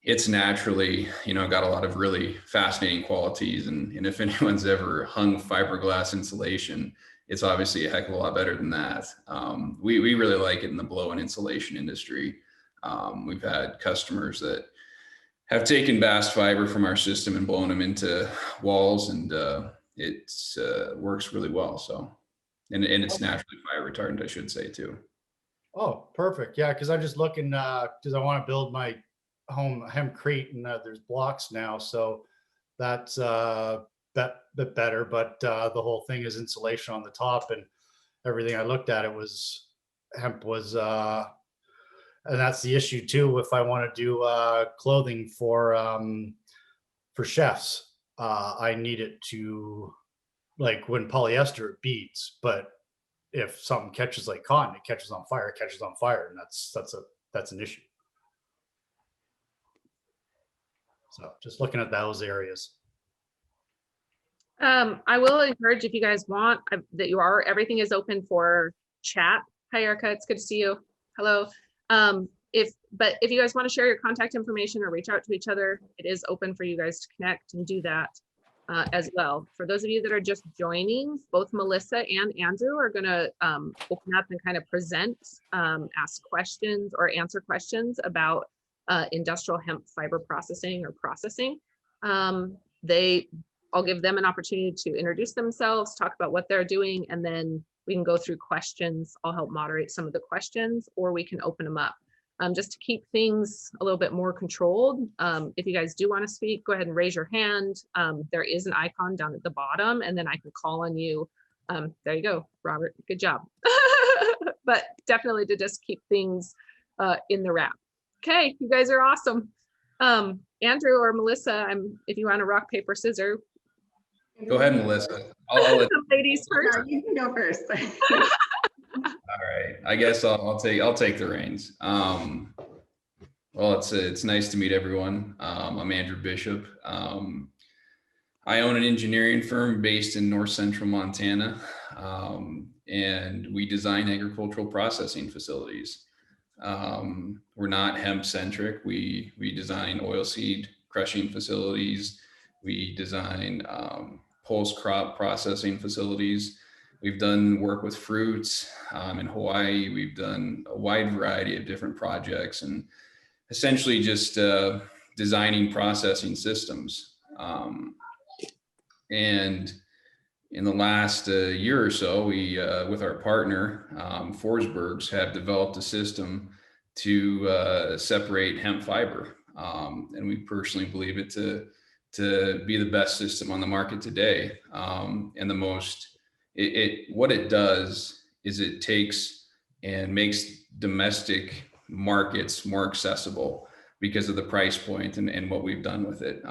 it's naturally, got a lot of really fascinating qualities. And if anyone's ever hung fiberglass insulation, it's obviously a heck of a lot better than that. We really like it in the blow and insulation industry. We've had customers that have taken bast fiber from our system and blown them into walls, and it works really well. So, and it's naturally fire retardant, I should say too. Oh, perfect. Yeah, because I'm just looking because I want to build my home hempcrete, and there's blocks now, so that's that bit better. But the whole thing is insulation on the top, and everything I looked at, it was hemp was, and that's the issue too. If I want to do clothing for chefs, I need it to, like, when polyester it beads, but if something catches like cotton, it catches on fire, and that's an issue. So just looking at those areas. I will encourage, if you guys want, that everything is open for chat. Hi, Erica, it's good to see you. Hello. If you guys want to share your contact information or reach out to each other, it is open for you guys to connect and do that as well. For those of you that are just joining, both Melissa and Andrew are going to open up and kind of present, ask questions or answer questions about industrial hemp fiber processing or processing. I'll give them an opportunity to introduce themselves, talk about what they're doing, and then we can go through questions. I'll help moderate some of the questions, or we can open them up. Just to keep things a little bit more controlled. If you guys do want to speak, go ahead and raise your hand. There is an icon down at the bottom, and then I can call on you. There you go, Robert, good job. But definitely to just keep things in the wrap. Okay, you guys are awesome. Andrew or Melissa, if you want to rock, paper, scissors. Go ahead, Melissa. I'll let ladies first. No, you can go first. All right, I guess I'll take the reins. Well, it's nice to meet everyone. I'm Andrew Bishop. I own an engineering firm based in north central Montana, and we design agricultural processing facilities. We're not hemp centric. We design oilseed crushing facilities. We design post crop processing facilities. We've done work with fruits in Hawaii. We've done a wide variety of different projects, and essentially just designing processing systems. And in the last year or so, we, with our partner, Forsbergs, have developed a system to separate hemp fiber. And we personally believe it to be the best system on the market today. And the most, what it does is it takes and makes domestic markets more accessible because of the price point and what we've done with it.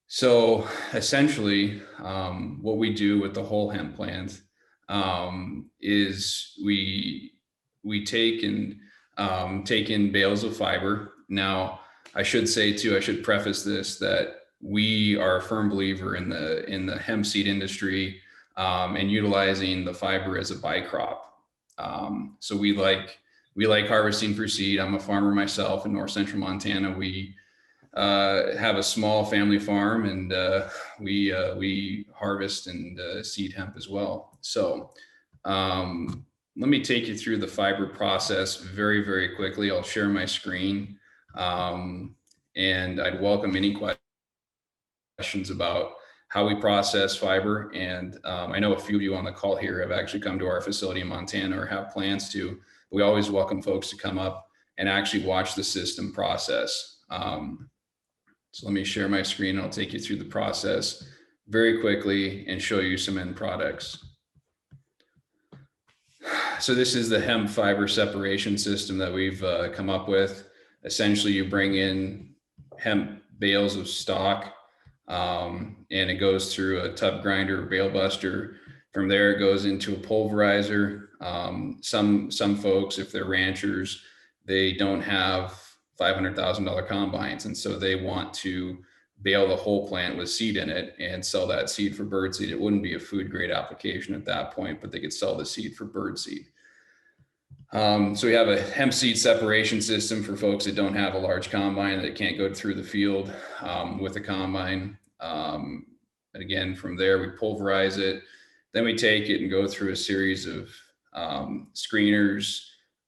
So essentially, what we do with the whole hemp plant is we take in bales of fiber. Now, I should say too, I should preface this, that we are a firm believer in the hemp seed industry and utilizing the fiber as a bycrop. So we like harvesting for seed. I'm a farmer myself in north central Montana. We have a small family farm, and we harvest and seed hemp as well. So let me take you through the fiber process very, very quickly. I'll share my screen, and I'd welcome any questions about how we process fiber. And I know a few of you on the call here have actually come to our facility in Montana or have plans to. We always welcome folks to come up and actually watch the system process. So let me share my screen, and I'll take you through the process very quickly and show you some end products. So this is the hemp fiber separation system that we've come up with. Essentially, you bring in hemp bales of stock, and it goes through a tub grinder or bale buster. From there, it goes into a pulverizer. Some folks, if they're ranchers, they don't have $500,000 combines, and so they want to bale the whole plant with seed in it and sell that seed for bird seed. It wouldn't be a food grade application at that point, but they could sell the seed for bird seed. So we have a hemp seed separation system for folks that don't have a large combine, that can't go through the field with a combine. And again, from there, we pulverize it. Then we take it and go through a series of screeners,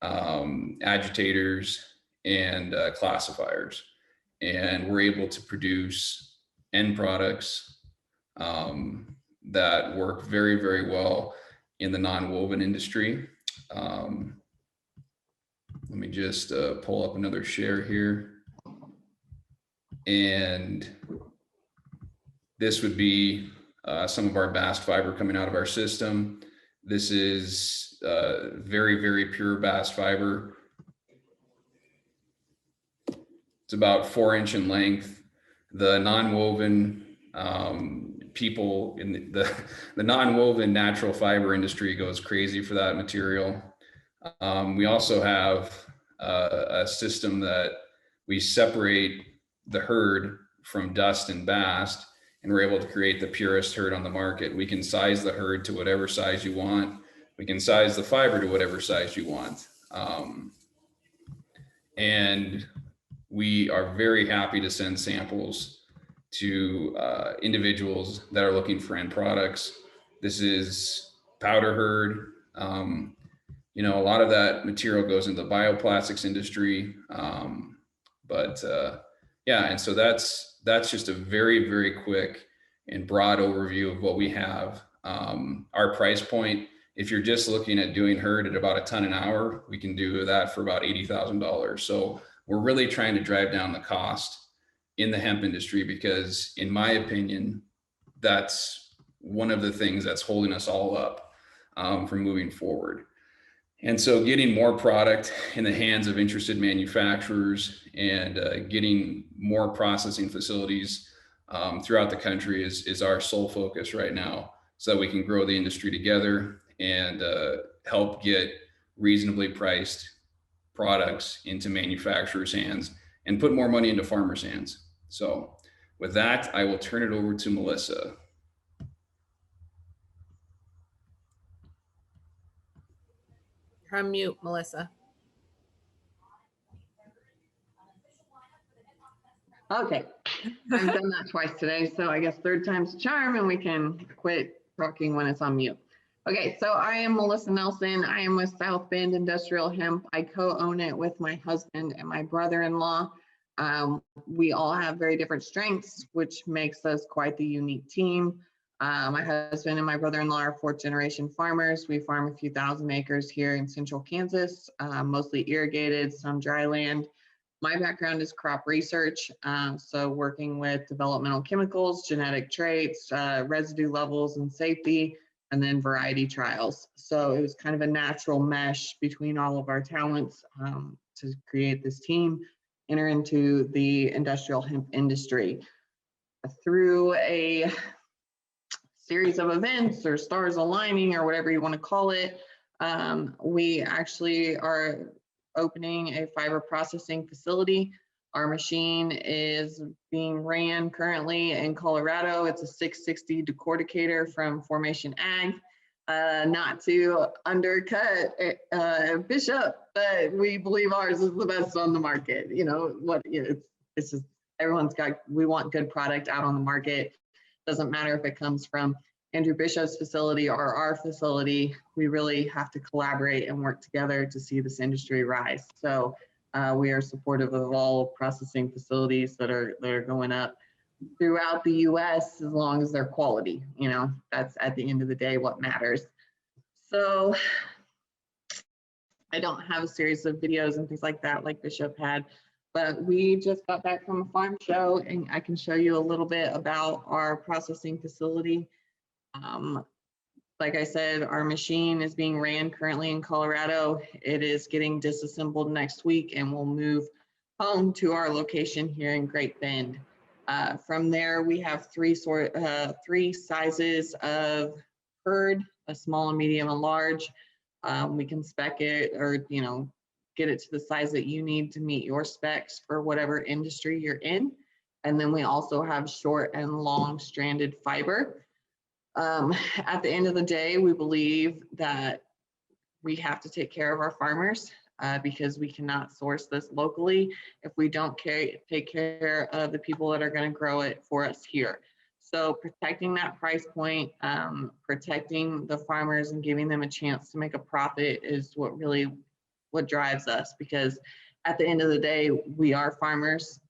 agitators, and classifiers. And we're able to produce end products that work very, very well in the non-woven industry. Let me just pull up another share here. And this would be some of our bast fiber coming out of our system. This is very, very pure bast fiber. It's about 4 inch in length. The non-woven people in the non-woven natural fiber industry goes crazy for that material. We also have a system that we separate the herd from dust and bast, and we're able to create the purest herd on the market. We can size the herd to whatever size you want. We can size the fiber to whatever size you want. And we are very happy to send samples to individuals that are looking for end products. This is powder herd. You know, a lot of that material goes into the bioplastics industry. Yeah, and so that's just a very, very quick and broad overview of what we have. Our price point, if you're just looking at doing herd at about a ton an hour, we can do that for about $80,000. So we're really trying to drive down the cost in the hemp industry, because in my opinion, that's one of the things that's holding us all up from moving forward. And so getting more product in the hands of interested manufacturers and getting more processing facilities throughout the country is our sole focus right now, so that we can grow the industry together and help get reasonably priced products into manufacturers' hands and put more money into farmers' hands. So with that, I will turn it over to Melissa. You're on mute, Melissa. Okay, I've done that twice today, so I guess third time's a charm, and we can quit talking when it's on mute. Okay, so I am Melissa Nelson. I am with South Bend Industrial Hemp. I co-own it with my husband and my brother-in-law. We all have very different strengths, which makes us quite the unique team. My husband and my brother-in-law are fourth-generation farmers. We farm a few thousand acres here in central Kansas, mostly irrigated, some dry land. My background is crop research, so working with developmental chemicals, genetic traits, residue levels and safety, and then variety trials. So it was kind of a natural mesh between all of our talents to create this team, enter into the industrial hemp industry. Through a series of events or stars aligning or whatever you want to call it, we actually are opening a fiber processing facility. Our machine is being ran currently in Colorado. It's a 660 decorticator from Formation Ag. Not to undercut Bishop, but we believe ours is the best on the market. You know what? It's just everyone's got. We want good product out on the market. Doesn't matter if it comes from Andrew Bishop's facility or our facility. We really have to collaborate and work together to see this industry rise. So we are supportive of all processing facilities that are going up throughout the U.S. as long as they're quality. You know, that's at the end of the day what matters. So I don't have a series of videos and things like that like Bishop had, but we just got back from a farm show, and I can show you a little bit about our processing facility. Like I said, our machine is being ran currently in Colorado. It is getting disassembled next week, and we'll move home to our location here in Great Bend. From there, we have three sizes of herd: a small, a medium, a large. We can spec it, or get it to the size that you need to meet your specs for whatever industry you're in. And then we also have short and long stranded fiber. At the end of the day, we believe that we have to take care of our farmers because we cannot source this locally if we don't take care of the people that are going to grow it for us here. So protecting that price point, protecting the farmers and giving them a chance to make a profit is what drives us, because at the end of the day, we are farmers,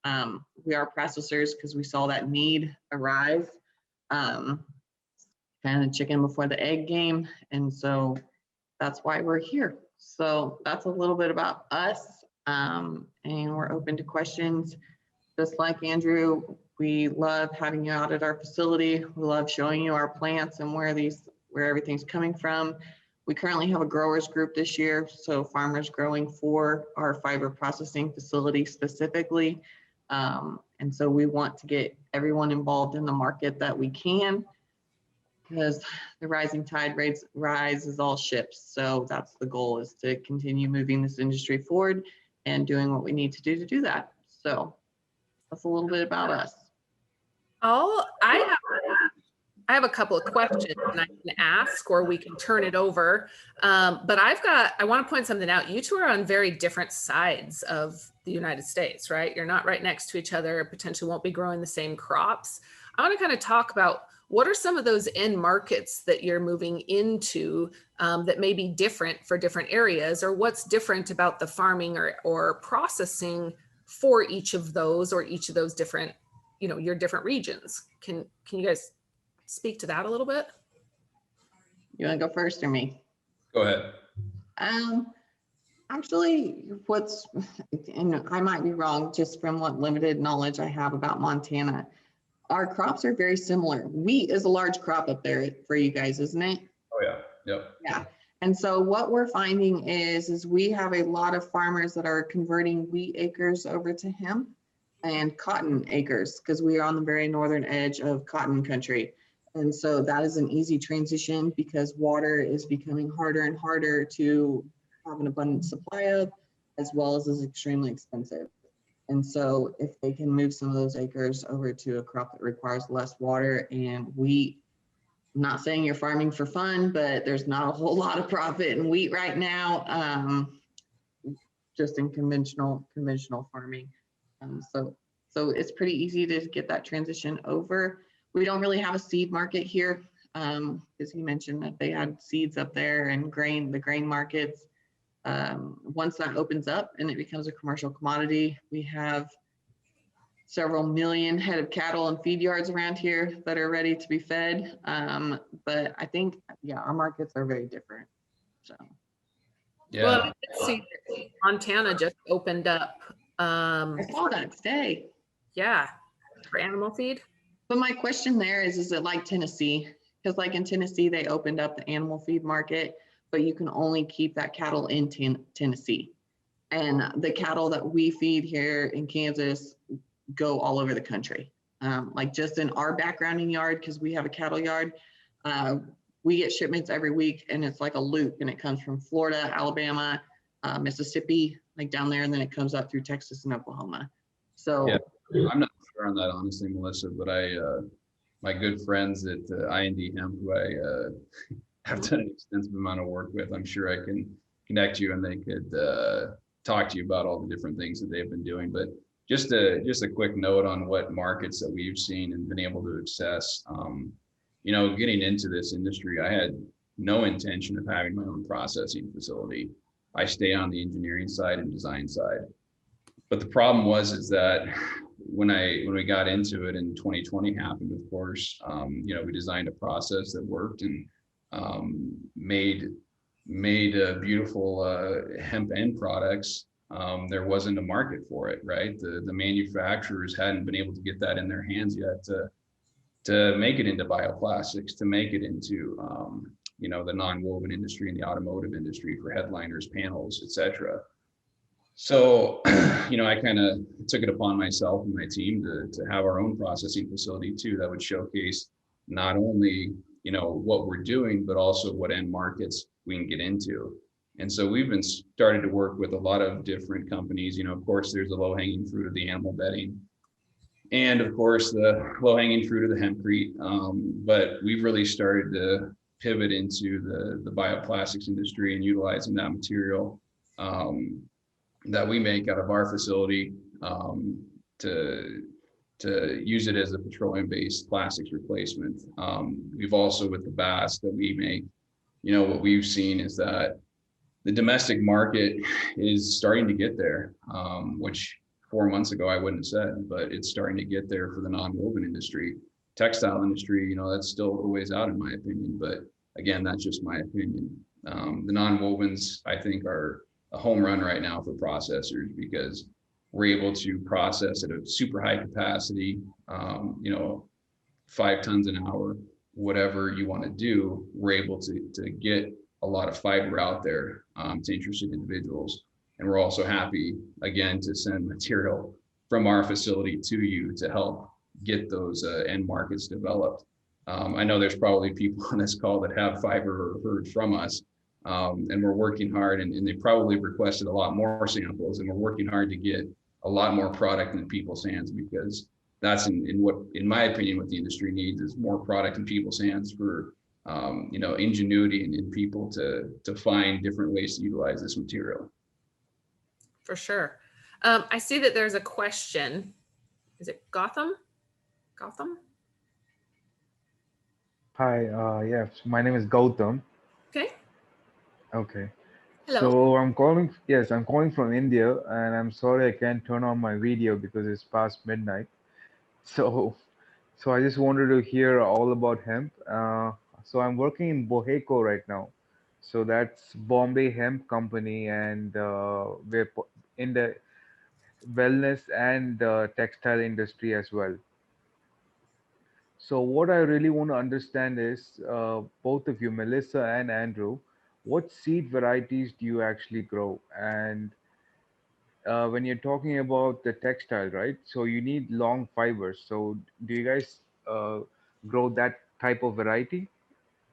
we are processors because we saw that need arise, kind of chicken before the egg game. And so that's why we're here. So that's a little bit about us, and we're open to questions. Just like Andrew, we love having you out at our facility. We love showing you our plants and where everything's coming from. We currently have a growers group this year, so farmers growing for our fiber processing facility specifically. And so we want to get everyone involved in the market that we can, because the rising tide rises all ships. So that's the goal, is to continue moving this industry forward and doing what we need to do that. So that's a little bit about us. I have a couple of questions and I can ask, or we can turn it over. But I want to point something out. You two are on very different sides of the United States, right? You're not right next to each other, potentially won't be growing the same crops. I want to kind of talk about what are some of those end markets that you're moving into that may be different for different areas, or what's different about the farming or processing for each of those, or each of those different, your different regions. Can you guys speak to that a little bit? You want to go first or me? Go ahead. Actually, and I might be wrong just from what limited knowledge I have about Montana, our crops are very similar. Wheat is a large crop up there for you guys, isn't it? Oh yeah, yep. Yeah. And so what we're finding is we have a lot of farmers that are converting wheat acres over to hemp and cotton acres, because we are on the very northern edge of cotton country. And so that is an easy transition, because water is becoming harder and harder to have an abundant supply of, as well as is extremely expensive. And so if they can move some of those acres over to a crop that requires less water and wheat, I'm not saying you're farming for fun, but there's not a whole lot of profit in wheat right now, just in conventional farming. So it's pretty easy to get that transition over. We don't really have a seed market here, because he mentioned that they had seeds up there and the grain markets. Once that opens up and it becomes a commercial commodity, we have several million head of cattle and feed yards around here that are ready to be fed. But I think, our markets are very different. So, Yeah. Well, let's see. Montana just opened up. I saw that today. Yeah, for animal feed. But my question there is it like Tennessee? Because like in Tennessee, they opened up the animal feed market, but you can only keep that cattle in Tennessee. And the cattle that we feed here in Kansas go all over the country. Like just in our backgrounding yard, because we have a cattle yard, we get shipments every week, and it's like a loop, and it comes from Florida, Alabama, Mississippi, like down there, and then it comes up through Texas and Oklahoma. So yeah, I'm not sure on that, honestly, Melissa, but my good friends at I&D Hemp, who I have done an extensive amount of work with, I'm sure I can connect you and they could talk to you about all the different things that they've been doing. But just a quick note on what markets that we've seen and been able to access. Getting into this industry, I had no intention of having my own processing facility. I stay on the engineering side and design side. But the problem is that when we got into it and 2020 happened, of course, we designed a process that worked and made beautiful hemp end products. There wasn't a market for it, right? The manufacturers hadn't been able to get that in their hands yet to make it into bioplastics, to make it into the non-woven industry and the automotive industry for headliners, panels, etc. So, I kind of took it upon myself and my team to have our own processing facility too, that would showcase not only, what we're doing, but also what end markets we can get into. And so we've been started to work with a lot of different companies. Of course, there's the low-hanging fruit of the animal bedding, and of course the low-hanging fruit of the hempcrete. But we've really started pivot into the bioplastics industry and utilizing that material that we make out of our facility to use it as a petroleum-based plastics replacement. We've also, with the bass that we make, what we've seen is that the domestic market is starting to get there, which 4 months ago I wouldn't have said, but it's starting to get there for the non-woven industry. Textile industry, that's still a ways out in my opinion, but again, that's just my opinion. The non-wovens, I think, are a home run right now for processors because we're able to process at a super high capacity, 5 tons an hour, whatever you want to do, we're able to get a lot of fiber out there to interested individuals. And we're also happy, again, to send material from our facility to you to help get those end markets developed. I know there's probably people on this call that have fiber or heard from us, and we're working hard, and they probably requested a lot more samples, and we're working hard to get a lot more product in people's hands, because that's in my opinion, what the industry needs is more product in people's hands for ingenuity and in people to find different ways to utilize this material. For sure. I see that there's a question. Is it Gotham? Hi, yes, my name is Gautam. Okay. Okay. Hello. So I'm calling from India, and I'm sorry I can't turn on my video because it's past midnight. So I just wanted to hear all about hemp. So I'm working in Boheco right now. So that's Bombay Hemp Company, and we're in the wellness and textile industry as well. So what I really want to understand is, both of you, Melissa and Andrew, what seed varieties do you actually grow? And when you're talking about the textile, right? So you need long fibers. So do you guys grow that type of variety?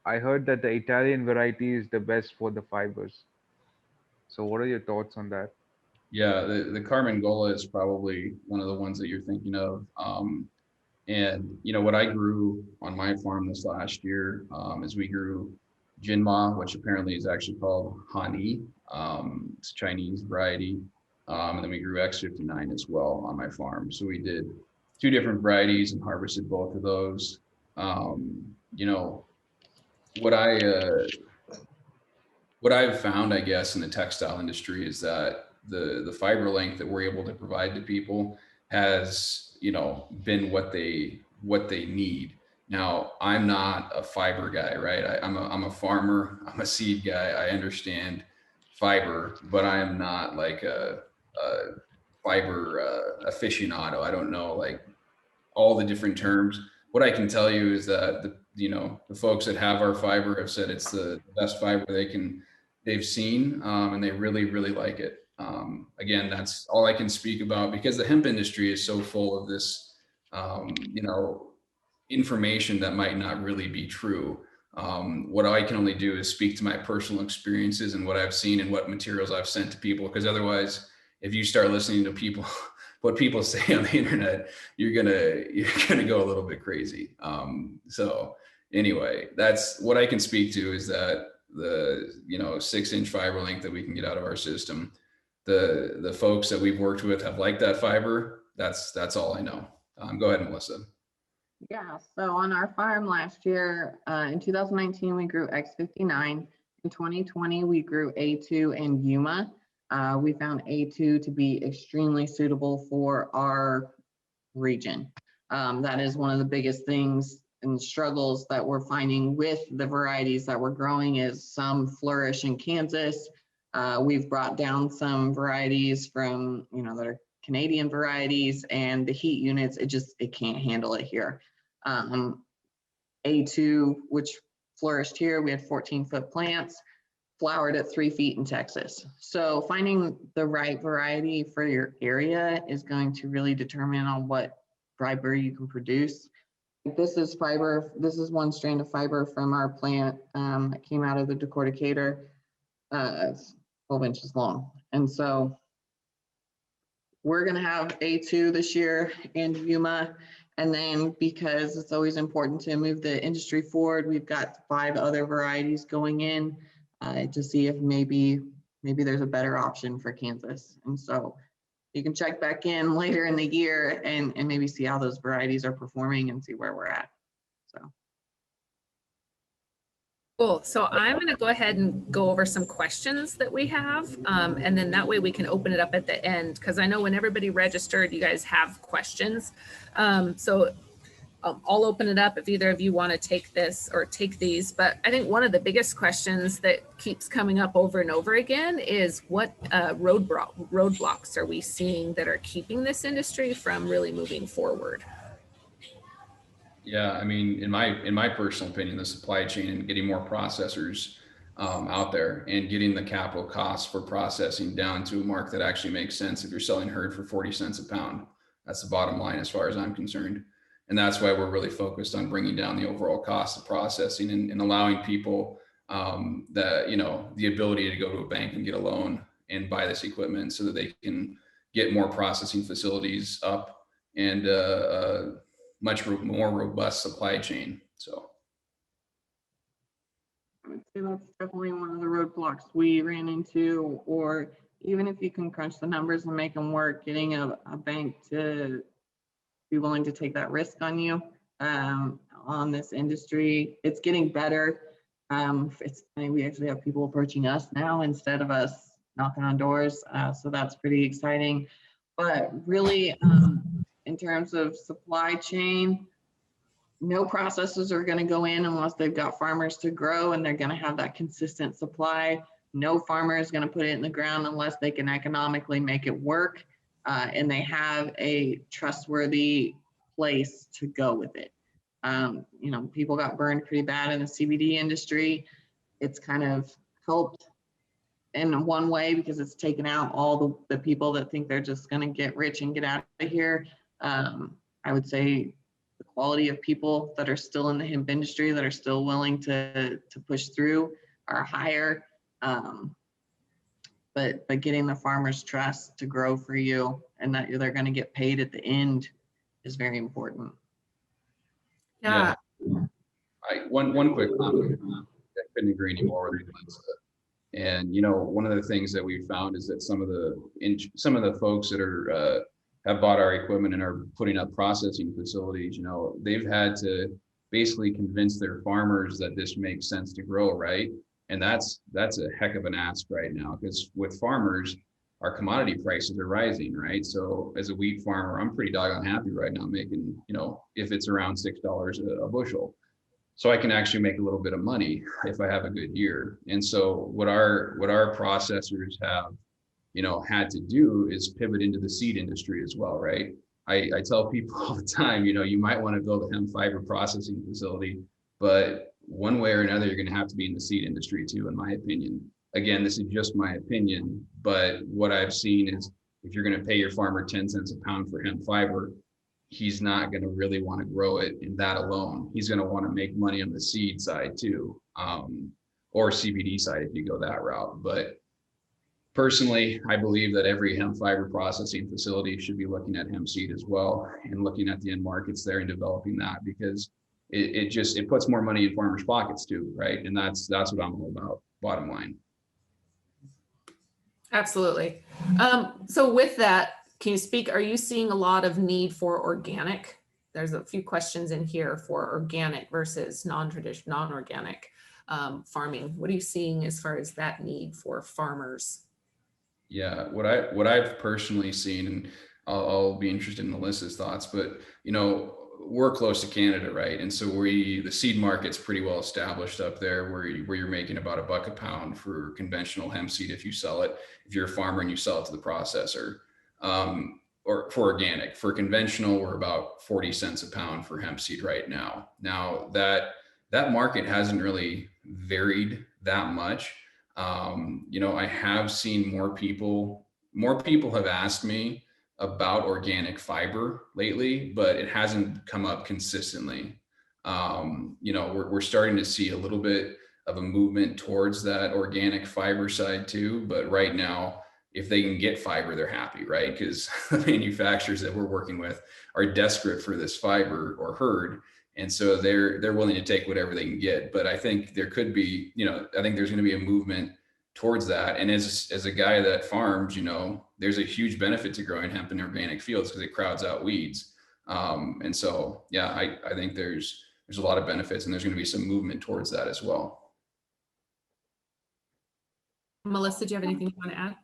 I heard that the Italian variety is the best for the fibers. So what are your thoughts on that? Yeah, the Carmengola is probably one of the ones that you're thinking of. And what I grew on my farm this last year is we grew Jinma, which apparently is actually called Hani. It's a Chinese variety. And then we grew X59 as well on my farm. So we did 2 different varieties and harvested both of those. What I've found, I guess, in the textile industry is that the fiber length that we're able to provide to people has, been what they need. Now, I'm not a fiber guy, right? I'm a farmer. I'm a seed guy. I understand fiber, but I am not like a fiber aficionado. I don't know like all the different terms. What I can tell you is that the folks that have our fiber have said it's the best fiber they've seen, and they really, really like it. Again, that's all I can speak about because the hemp industry is so full of this, information that might not really be true. What I can only do is speak to my personal experiences and what I've seen and what materials I've sent to people, because otherwise, if you start listening to people, what people say on the internet, you're gonna go a little bit crazy. So anyway, that's what I can speak to is that the 6-inch fiber length that we can get out of our system. The folks that we've worked with have liked that fiber. That's all I know. Go ahead, Melissa. Yeah, so on our farm last year, in 2019, we grew X59. In 2020, we grew A2 and Yuma. We found A2 to be extremely suitable for our region. That is one of the biggest things and struggles that we're finding with the varieties that we're growing is some flourish in Kansas. We've brought down some varieties from, that are Canadian varieties, and the heat units, it can't handle it here. A2, which flourished here, we had 14-foot plants, flowered at 3 feet in Texas. So finding the right variety for your area is going to really determine on what fiber you can produce. This is fiber. This is one strand of fiber from our plant that came out of the decorticator. It's 12 inches long. And so we're going to have A2 this year and Yuma. And then because it's always important to move the industry forward, we've got 5 other varieties going in to see if maybe there's a better option for Kansas. And so you can check back in later in the year and maybe see how those varieties are performing and see where we're at. So. Cool. So I'm going to go ahead and go over some questions that we have. And then that way we can open it up at the end, because I know when everybody registered, you guys have questions. I'll open it up if either of you want to take this or take these. But I think one of the biggest questions that keeps coming up over and over again is what roadblocks are we seeing that are keeping this industry from really moving forward? Yeah, I mean, in my personal opinion, the supply chain and getting more processors out there and getting the capital costs for processing down to a mark that actually makes sense. If you're selling herd for 40 cents a pound, that's the bottom line as far as I'm concerned. And that's why we're really focused on bringing down the overall cost of processing and allowing people the ability to go to a bank and get a loan and buy this equipment so that they can get more processing facilities up and much more robust supply chain. So I would say that's definitely one of the roadblocks we ran into, or even if you can crunch the numbers and make them work, getting a bank to be willing to take that risk on you on this industry. It's getting better. It's funny, we actually have people approaching us now instead of us knocking on doors. So that's pretty exciting. But really, in terms of supply chain, no processors are going to go in unless they've got farmers to grow and they're going to have that consistent supply. No farmer is going to put it in the ground unless they can economically make it work and they have a trustworthy place to go with it. People got burned pretty bad in the CBD industry. It's kind of helped in one way because it's taken out all the people that think they're just going to get rich and get out of here. I would say the quality of people that are still in the hemp industry, that are still willing to push through, are higher. But getting the farmer's trust to grow for you and that they're going to get paid at the end is very important. Yeah. One quick comment. I couldn't agree anymore with you. And one of the things that we found is that some of the folks that are have bought our equipment and are putting up processing facilities, they've had to basically convince their farmers that this makes sense to grow, right? And that's a heck of an ask right now, because with farmers, our commodity prices are rising, right? So as a wheat farmer, I'm pretty doggone happy right now making, if it's around $6 a bushel. So I can actually make a little bit of money if I have a good year. And so what our processors have, had to do is pivot into the seed industry as well, right? I tell people all the time, you might want to build a hemp fiber processing facility, but one way or another, you're going to have to be in the seed industry too, in my opinion. Again, this is just my opinion, but what I've seen is if you're going to pay your farmer 10 cents a pound for hemp fiber, he's not going to really want to grow it in that alone. He's going to want to make money on the seed side too, or CBD side if you go that route. But personally, I believe that every hemp fiber processing facility should be looking at hemp seed as well and looking at the end markets there and developing that, because it puts more money in farmers' pockets too, right? And that's what I'm all about, bottom line. Absolutely. So with that, can you speak, are you seeing a lot of need for organic? There's a few questions in here for organic versus non-traditional, non-organic farming. What are you seeing as far as that need for farmers? Yeah, what I've personally seen, and I'll be interested in Alyssa's thoughts, but we're close to Canada, right? And so the seed market's pretty well established up there, where you're making about $1 a pound for conventional hemp seed if you sell it, if you're a farmer and you sell it to the processor, or for organic. For conventional, we're about 40 cents a pound for hemp seed right now. Now that market hasn't really varied that much. I have seen more people have asked me about organic fiber lately, but it hasn't come up consistently. We're starting to see a little bit of a movement towards that organic fiber side too, but right now, if they can get fiber, they're happy, right? Because the manufacturers that we're working with are desperate for this fiber or herd. And so they're willing to take whatever they can get. But I think there could be, I think there's going to be a movement towards that. And as a guy that farms, there's a huge benefit to growing hemp in organic fields because it crowds out weeds. And so, yeah, I think there's a lot of benefits, and there's going to be some movement towards that as well. Melissa, do you have anything you want to add?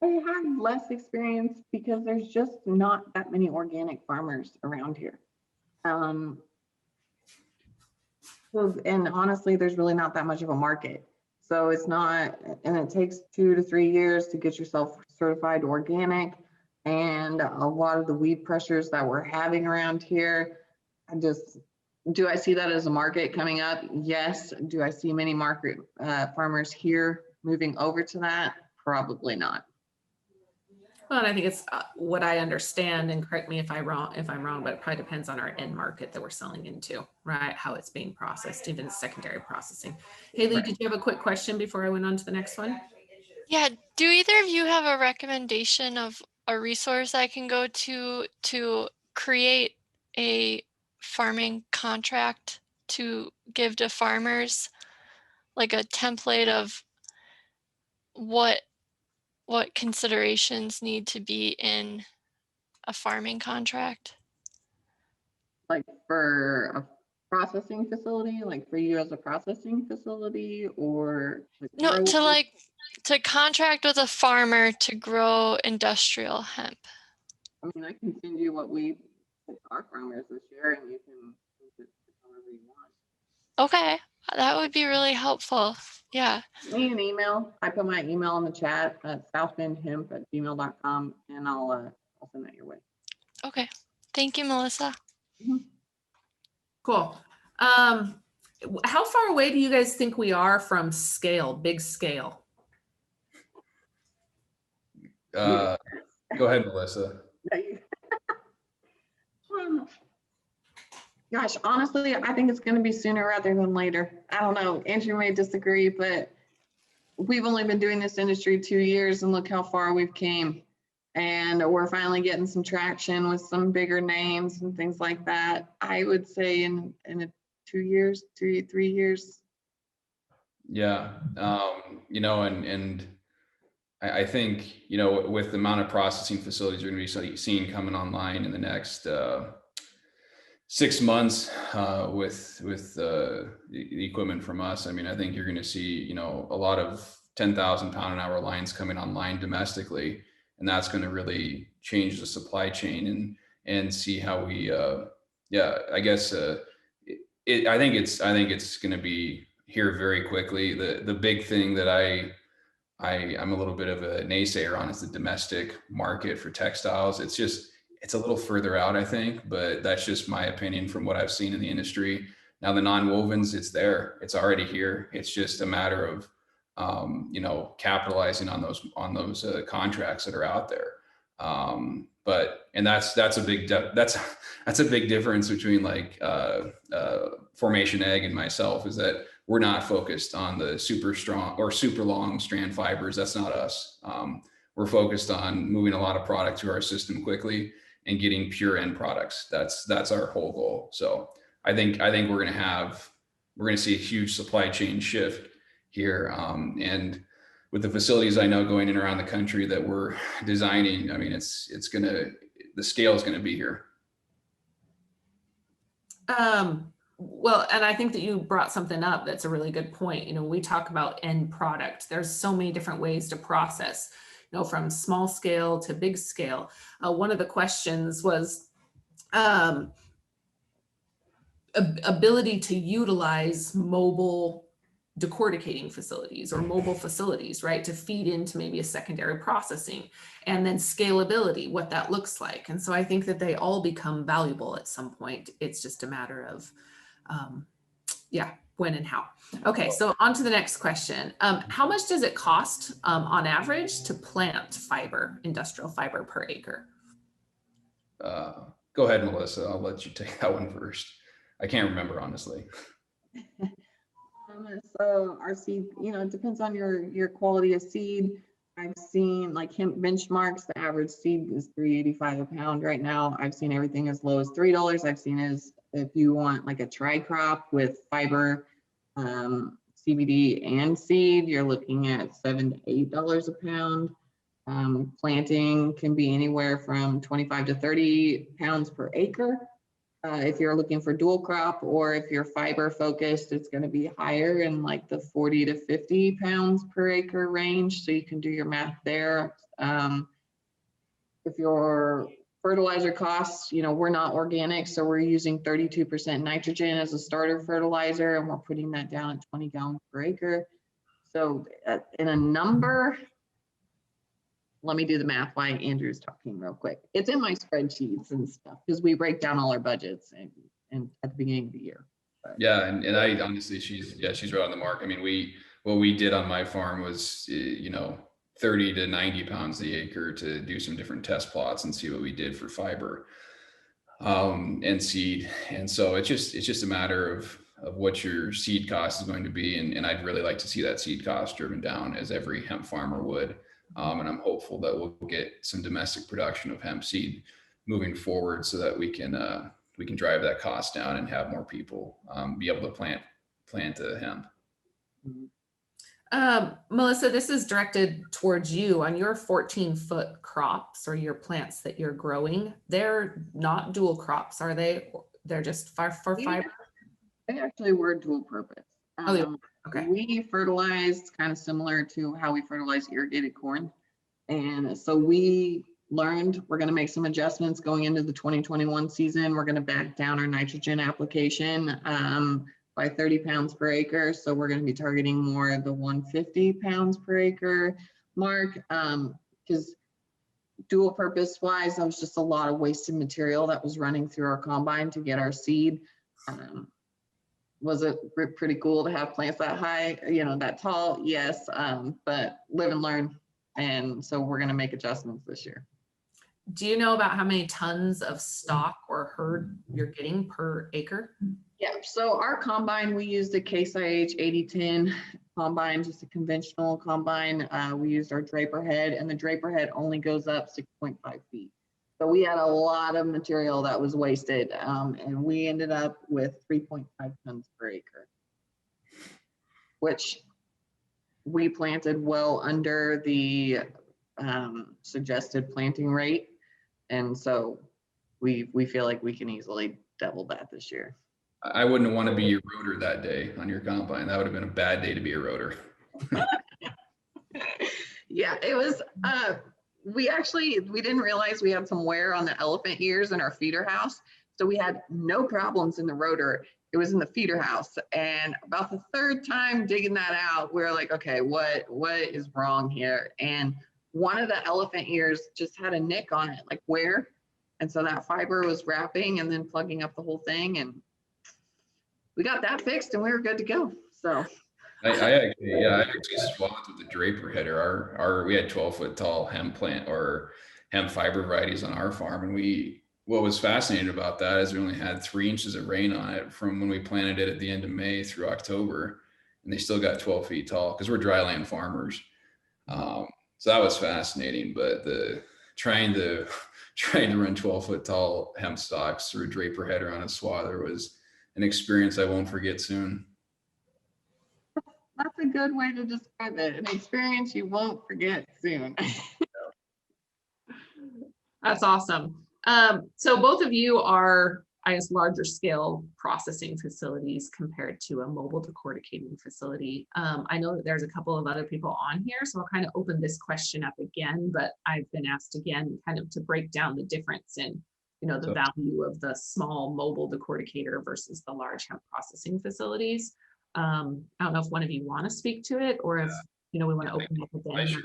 I have less experience because there's just not that many organic farmers around here. And honestly, there's really not that much of a market. So it's not, and it takes 2 to 3 years to get yourself certified organic. And a lot of the weed pressures that we're having around here, do I see that as a market coming up? Yes. Do I see many market farmers here moving over to that? Probably not. Well, and I think it's what I understand, and correct me if I'm wrong, but it probably depends on our end market that we're selling into, right? How it's being processed, even secondary processing. Haley, Right. did you have a quick question before I went on to the next one? Yeah, do either of you have a recommendation of a resource I can go to create a farming contract to give to farmers, like a template of what considerations need to be in a farming contract? Like for a processing facility, like for you as a processing facility, or No, to contract with a farmer to grow industrial hemp. I mean, I can send you what we our farmers this year, and you can use it however you want. Okay, that would be really helpful. Yeah. Send me an email. I put my email in the chat at southbendhemp@gmail.com, and I'll send that your way. Okay. Thank you, Melissa. Cool. How far away do you guys think we are from scale, big scale? Go ahead, Melissa. Gosh, honestly, I think it's going to be sooner rather than later. I don't know. Andrew may disagree, but we've only been doing this industry 2 years, and look how far we've came. And we're finally getting some traction with some bigger names and things like that. I would say in 2 years, 3 years. Yeah. And I think, with the amount of processing facilities you're going to be seeing coming online in the next 6 months with the equipment from us, I mean, I think you're going to see, a lot of 10,000 pound an hour lines coming online domestically, and that's going to really change the supply chain and see how we, I guess I think it's going to be here very quickly. The big thing that I'm a little bit of a naysayer on is the domestic market for textiles. It's a little further out, I think, but that's just my opinion from what I've seen in the industry. Now the non-wovens, it's there, it's already here. It's just a matter of, capitalizing on those contracts that are out there. And that's a big difference between like Formation Egg and myself, is that we're not focused on the super strong or super long strand fibers. That's not us. We're focused on moving a lot of product through our system quickly and getting pure end products. That's our whole goal. So I think we're going to see a huge supply chain shift here. And with the facilities I know going in around the country that we're designing, I mean, the scale is going to be here. Well, and I think that you brought something up that's a really good point. We talk about end product. There's so many different ways to process, from small scale to big scale. One of the questions was ability to utilize mobile decorticating facilities or mobile facilities, right, to feed into maybe a secondary processing, and then scalability, what that looks like. And so I think that they all become valuable at some point. It's just a matter of, when and how. Okay, so on to the next question. How much does it cost on average to plant industrial fiber per acre? Go ahead, Melissa. I'll let you take that one first. I can't remember, honestly. So our seed, it depends on your quality of seed. I've seen like hemp benchmarks, the average seed is $3.85 a pound right now. I've seen everything as low as $3. I've seen as if you want like a tri-crop with fiber, CBD and seed, you're looking at $7 to $8 a pound. Planting can be anywhere from 25 to 30 pounds per acre. If you're looking for dual crop, or if you're fiber focused, it's going to be higher in like the 40 to 50 pounds per acre range. So you can do your math there. If your fertilizer costs, we're not organic, so we're using 32% nitrogen as a starter fertilizer, and we're putting that down at 20 gallons per acre. So in a number, let me do the math while Andrew's talking real quick. It's in my spreadsheets and stuff because we break down all our budgets and at the beginning of the year. But, Yeah, and I honestly, she's right on the mark. I mean, what we did on my farm was 30 to 90 pounds the acre to do some different test plots and see what we did for fiber and seed. And so it's just a matter of what your seed cost is going to be, and I'd really like to see that seed cost driven down, as every hemp farmer would. And I'm hopeful that we'll get some domestic production of hemp seed moving forward, so that we can drive that cost down and have more people be able to plant hemp. Melissa, this is directed towards you. On your 14-foot crops, or your plants that you're growing, they're not dual crops, are they? They're just for fiber? They actually were dual purpose. Okay. We fertilized kind of similar to how we fertilize irrigated corn. And so we learned we're going to make some adjustments going into the 2021 season. We're going to back down our nitrogen application by 30 pounds per acre. So we're going to be targeting more of the 150 pounds per acre mark, because dual purpose wise, that was just a lot of wasted material that was running through our combine to get our seed. Was it pretty cool to have plants that high, that tall? Yes, but live and learn. And so we're going to make adjustments this year. Do you know about how many tons of stock or herd you're getting per acre? Yeah, so our combine, we used a Case IH 8010 combine, just a conventional combine. We used our draper head, and the draper head only goes up 6.5 feet. So we had a lot of material that was wasted, and we ended up with 3.5 tons per acre, which we planted well under the suggested planting rate. And so we feel like we can easily double that this year. I wouldn't want to be your rotor that day on your combine. That would have been a bad day to be a rotor. Yeah, it was. We didn't realize we had some wear on the elephant ears in our feeder house. So we had no problems in the rotor. It was in the feeder house. And about the third time digging that out, we were like, okay, what is wrong here? And one of the elephant ears just had a nick on it, like wear. And so that fiber was wrapping and then plugging up the whole thing. And we got that fixed and we were good to go. So I actually swapped with the draper header. We had 12-foot tall hemp plant or hemp fiber varieties on our farm. And what was fascinating about that is we only had 3 inches of rain on it from when we planted it at the end of May through October, and they still got 12 feet tall because we're dryland farmers. So that was fascinating, but trying to run 12-foot tall hemp stalks through a draper header on a swather was an experience I won't forget soon. That's a good way to describe it. An experience you won't forget soon. That's awesome. So both of you are, I guess, larger scale processing facilities compared to a mobile decorticating facility. I know that there's a couple of other people on here, so I'll kind of open this question up again, but I've been asked again kind of to break down the difference in, the value of the small mobile decorticator versus the large hemp processing facilities. I don't know if one of you want to speak to it, or if, we want to open up again.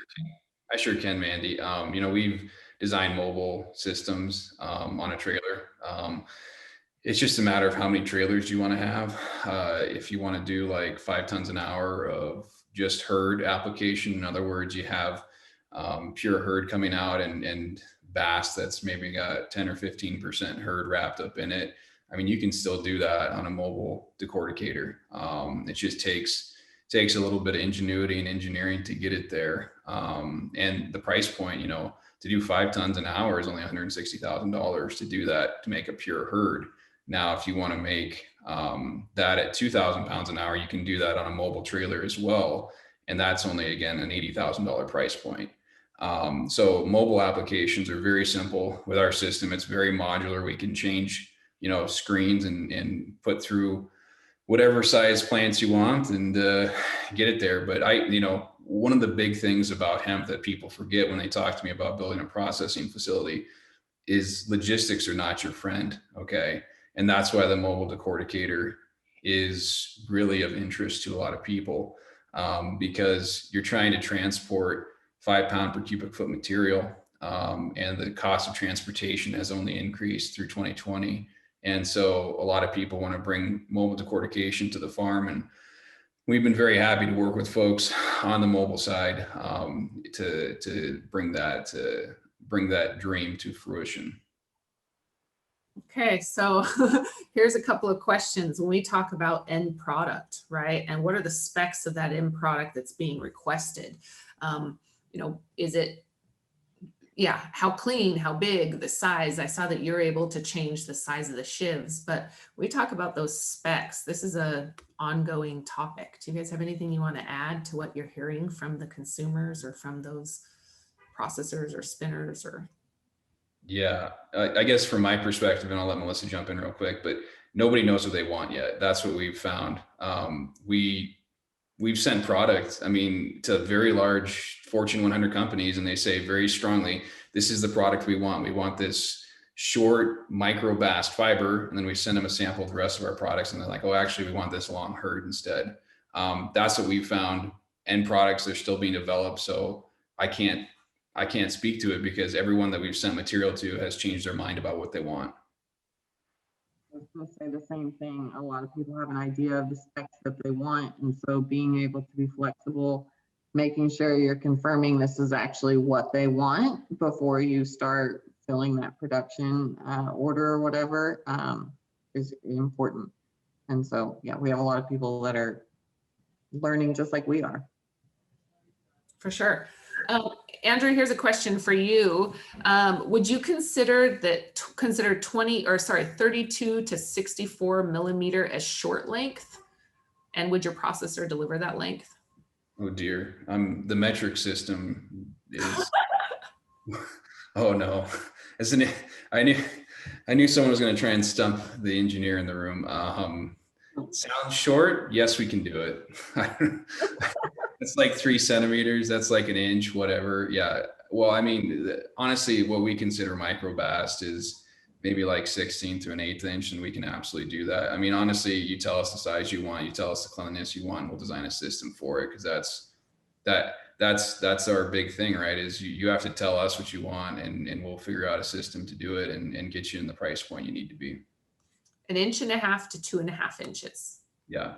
I sure can, Mandy. We've designed mobile systems on a trailer. It's just a matter of how many trailers you want to have. If you want to do like 5 tons an hour of just herd application, in other words, you have pure herd coming out and bass that's maybe got 10 or 15% herd wrapped up in it. I mean, you can still do that on a mobile decorticator. It just takes a little bit of ingenuity and engineering to get it there. And the price point, you know, to do 5 tons an hour is only $160,000 to do that, to make a pure herd. Now, if you want to make that at 2,000 pounds an hour, you can do that on a mobile trailer as well. And that's only, again, an $80,000 price point. So mobile applications are very simple with our system. It's very modular. We can change, you know, screens and put through whatever size plants you want and get it there. But you know, one of the big things about hemp that people forget when they talk to me about building a processing facility is logistics are not your friend. Okay. And that's why the mobile decorticator is really of interest to a lot of people, because you're trying to transport 5 pound per cubic foot material. And the cost of transportation has only increased through 2020. And so a lot of people want to bring mobile decortication to the farm. And we've been very happy to work with folks on the mobile side to bring that dream to fruition. Okay, so here's a couple of questions. When we talk about end product, right? And what are the specs of that end product that's being requested? You know, is it, yeah, how clean, how big, the size? I saw that you're able to change the size of the shivs, but we talk about those specs. This is a ongoing topic. Do you guys have anything you want to add to what you're hearing from the consumers or from those processors or spinners or? Yeah, I guess from my perspective, and I'll let Melissa jump in real quick, but nobody knows what they want yet. That's what we've found. We've sent products, I mean, to very large Fortune 100 companies, and they say very strongly, this is the product we want. We want this short micro bast fiber. And then we send them a sample of the rest of our products, and they're like, oh, actually, we want this long herd instead. That's what we've found. End products are still being developed. So I can't speak to it because everyone that we've sent material to has changed their mind about what they want. I was going to say the same thing. A lot of people have an idea of the specs that they want. And so being able to be flexible, making sure you're confirming this is actually what they want before you start filling that production order or whatever is important. And so, yeah, we have a lot of people that are learning just like we are. For sure. Andrew, here's a question for you. Would you consider 32 to 64 millimeter as short length? And would your processor deliver that length? Oh dear, the metric system is, oh no. I knew someone was going to try and stump the engineer in the room. Sounds short? Yes, we can do it. It's like 3 centimeters. That's like an inch, whatever. Yeah. Well, I mean, honestly, what we consider microbast is maybe like 1/16 to an 1/8 inch, and we can absolutely do that. I mean, honestly, you tell us the size you want, you tell us the cleanliness you want, we'll design a system for it, because that's our big thing, right? Is you have to tell us what you want, and we'll figure out a system to do it and get you in the price point you need to be. 1.5 inches to 2.5 inches. Yeah.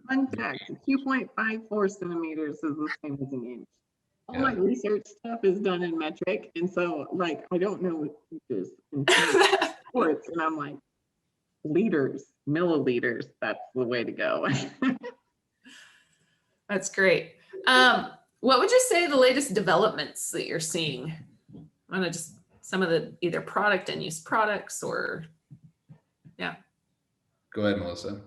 Fun fact, 2.54 centimeters is the same as an inch. All my research stuff is done in metric. And so, like, I don't know what inches in sports. And I'm like, liters, milliliters, that's the way to go. That's great. What would you say the latest developments that you're seeing? I don't know, just some of the either product and use products or, yeah. Go ahead, Melissa.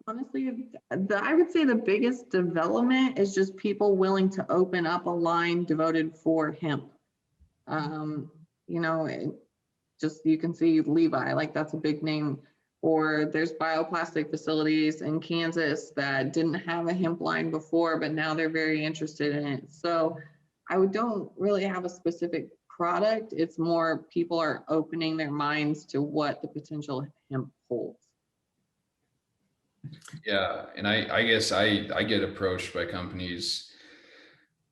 Honestly, I would say the biggest development is just people willing to open up a line devoted for hemp. You know, just you can see Levi, like that's a big name. Or there's bioplastic facilities in Kansas that didn't have a hemp line before, but now they're very interested in it. So I don't really have a specific product. It's more people are opening their minds to what the potential hemp holds. Yeah, and I guess I get approached by companies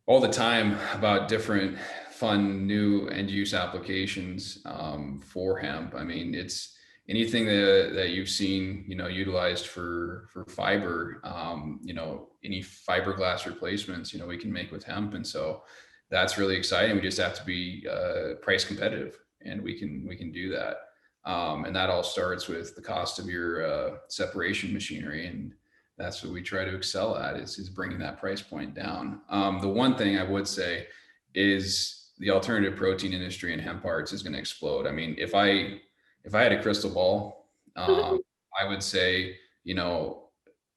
all the time about different fun new end use applications for hemp. I mean, it's anything that you've seen, you know, utilized for fiber, you know, any fiberglass replacements, you know, we can make with hemp, and so that's really exciting. We just have to be price competitive, and we can do that. And that all starts with the cost of your separation machinery. And that's what we try to excel at is bringing that price point down. The one thing I would say is the alternative protein industry and hemp parts is going to explode. I mean, if I had a crystal ball, I would say,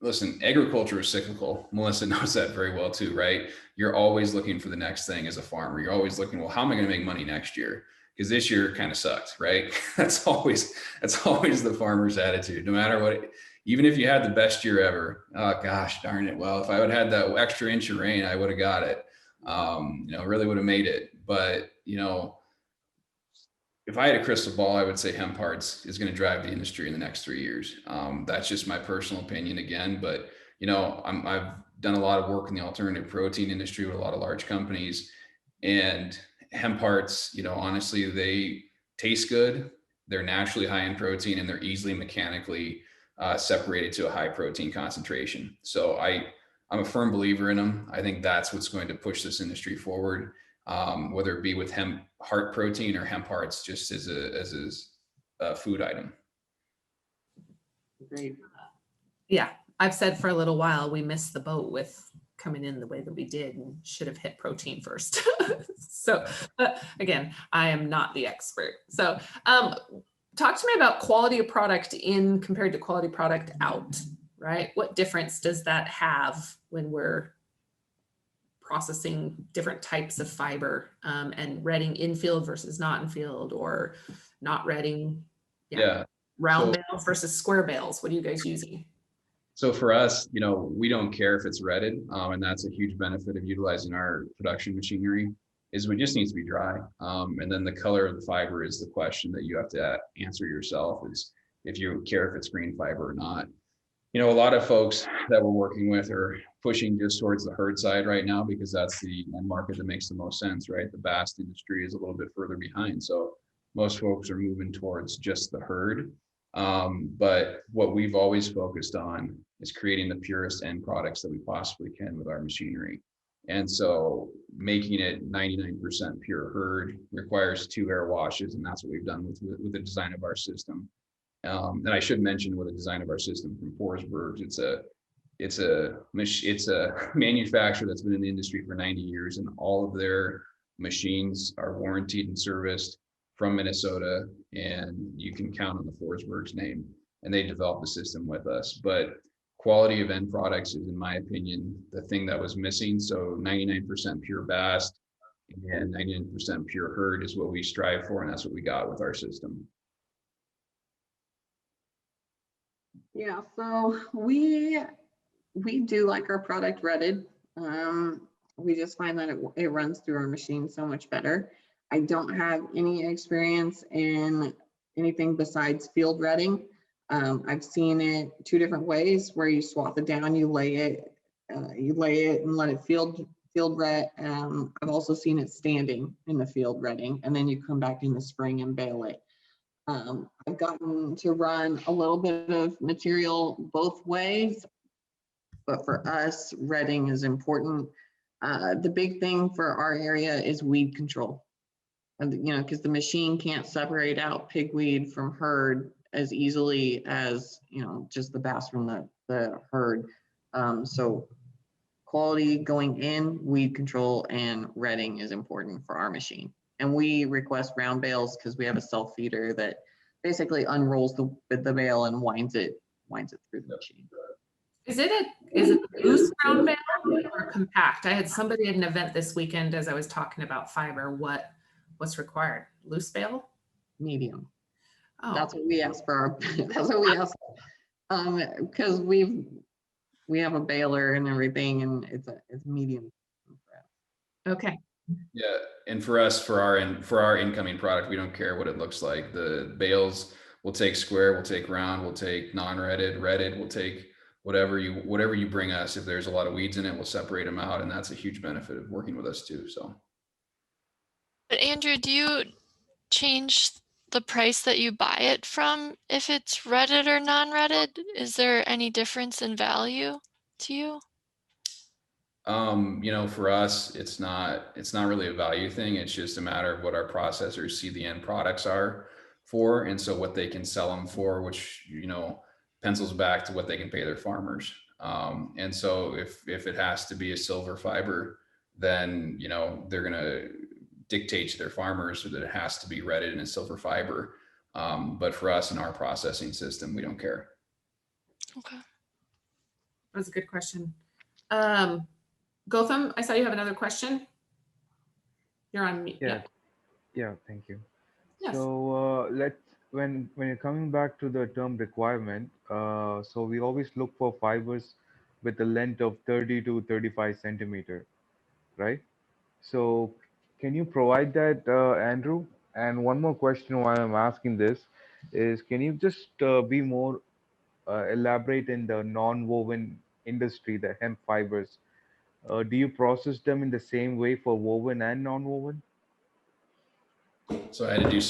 listen, agriculture is cyclical. Melissa knows that very well too, right? You're always looking for the next thing as a farmer. You're always looking, well, how am I going to make money next year? Because this year kind of sucked, right? That's always the farmer's attitude. No matter what, even if you had the best year ever, oh gosh, darn it. Well, if I would have had that extra inch of rain, I would have got it. Really would have made it. But if I had a crystal ball, I would say hemp parts is going to drive the industry in the next 3 years. That's just my personal opinion again. But, I've done a lot of work in the alternative protein industry with a lot of large companies, and hemp parts, honestly, they taste good. They're naturally high in protein, and they're easily mechanically separated to a high protein concentration. So I'm a firm believer in them. I think that's what's going to push this industry forward. Whether it be with hemp heart protein or hemp hearts, just as a food item. Great. Yeah, I've said for a little while, we missed the boat with coming in the way that we did and should have hit protein first. So again, I am not the expert. So talk to me about quality of product in compared to quality product out, right? What difference does that have when we're processing different types of fiber and retting in field versus not in field, or not retting? Yeah. Round bales versus square bales. What are you guys using? So for us, we don't care if it's retted, and that's a huge benefit of utilizing our production machinery. Is we just need to be dry, and then the color of the fiber is the question that you have to answer yourself. Is if you care if it's green fiber or not. A lot of folks that we're working with are pushing just towards the herd side right now because that's the end market that makes the most sense, right? The bast industry is a little bit further behind, so most folks are moving towards just the herd. But what we've always focused on is creating the purest end products that we possibly can with our machinery. And so making it 99% pure herd requires 2 air washes, and that's what we've done with the design of our system. And I should mention with the design of our system from Forsberg's, it's a manufacturer that's been in the industry for 90 years, and all of their machines are warranted and serviced from Minnesota, and you can count on the Forsberg's name, and they developed the system with us. But quality of end products is, in my opinion, the thing that was missing. So 99% pure bast and 99% pure herd is what we strive for, and that's what we got with our system. Yeah, so we do like our product retted. We just find that it runs through our machine so much better. I don't have any experience in anything besides field retting. I've seen it 2 different ways, where you swap it down, you lay it and let it field ret. I've also seen it standing in the field retting, and then you come back in the spring and bale it. I've gotten to run a little bit of material both ways, but for us, retting is important. The big thing for our area is weed control. And, because the machine can't separate out pigweed from herd as easily as, just the bast from the herd. So quality going in, weed control, and retting is important for our machine. And we request round bales because we have a self feeder that basically unrolls the bale and winds it through the machine. Is it a loose round bale or compact? I had somebody at an event this weekend as I was talking about fiber. What's required? Loose bale? Medium. Oh. That's what we ask for. That's what we ask. Because we have a baler and everything, and it's medium. Okay. Yeah, and for us, for our incoming product, we don't care what it looks like. The bales, we'll take square, we'll take round, we'll take non-retted, retted, we'll take whatever you bring us. If there's a lot of weeds in it, we'll separate them out, and that's a huge benefit of working with us too. So. But Andrew, do you change the price that you buy it from if it's retted or non-retted? Is there any difference in value to you? For us, it's not really a value thing. It's just a matter of what our processors see the end products are for, and so what they can sell them for, which, you know, pencils back to what they can pay their farmers. And so if it has to be a silver fiber, then, you know, they're going to dictate to their farmers that it has to be retted in a silver fiber. But for us in our processing system, we don't care. Okay. That's a good question. Gotham, I saw you have another question. You're on mute. Yeah, thank you. Yes. So when you're coming back to the term requirement, so we always look for fibers with a length of 30 to 35 centimeter, right? So can you provide that, Andrew? And one more question while I'm asking this is, can you just be more elaborate in the non-woven industry, the hemp fibers? Do you process them in the same way for woven and non-woven? So I had to do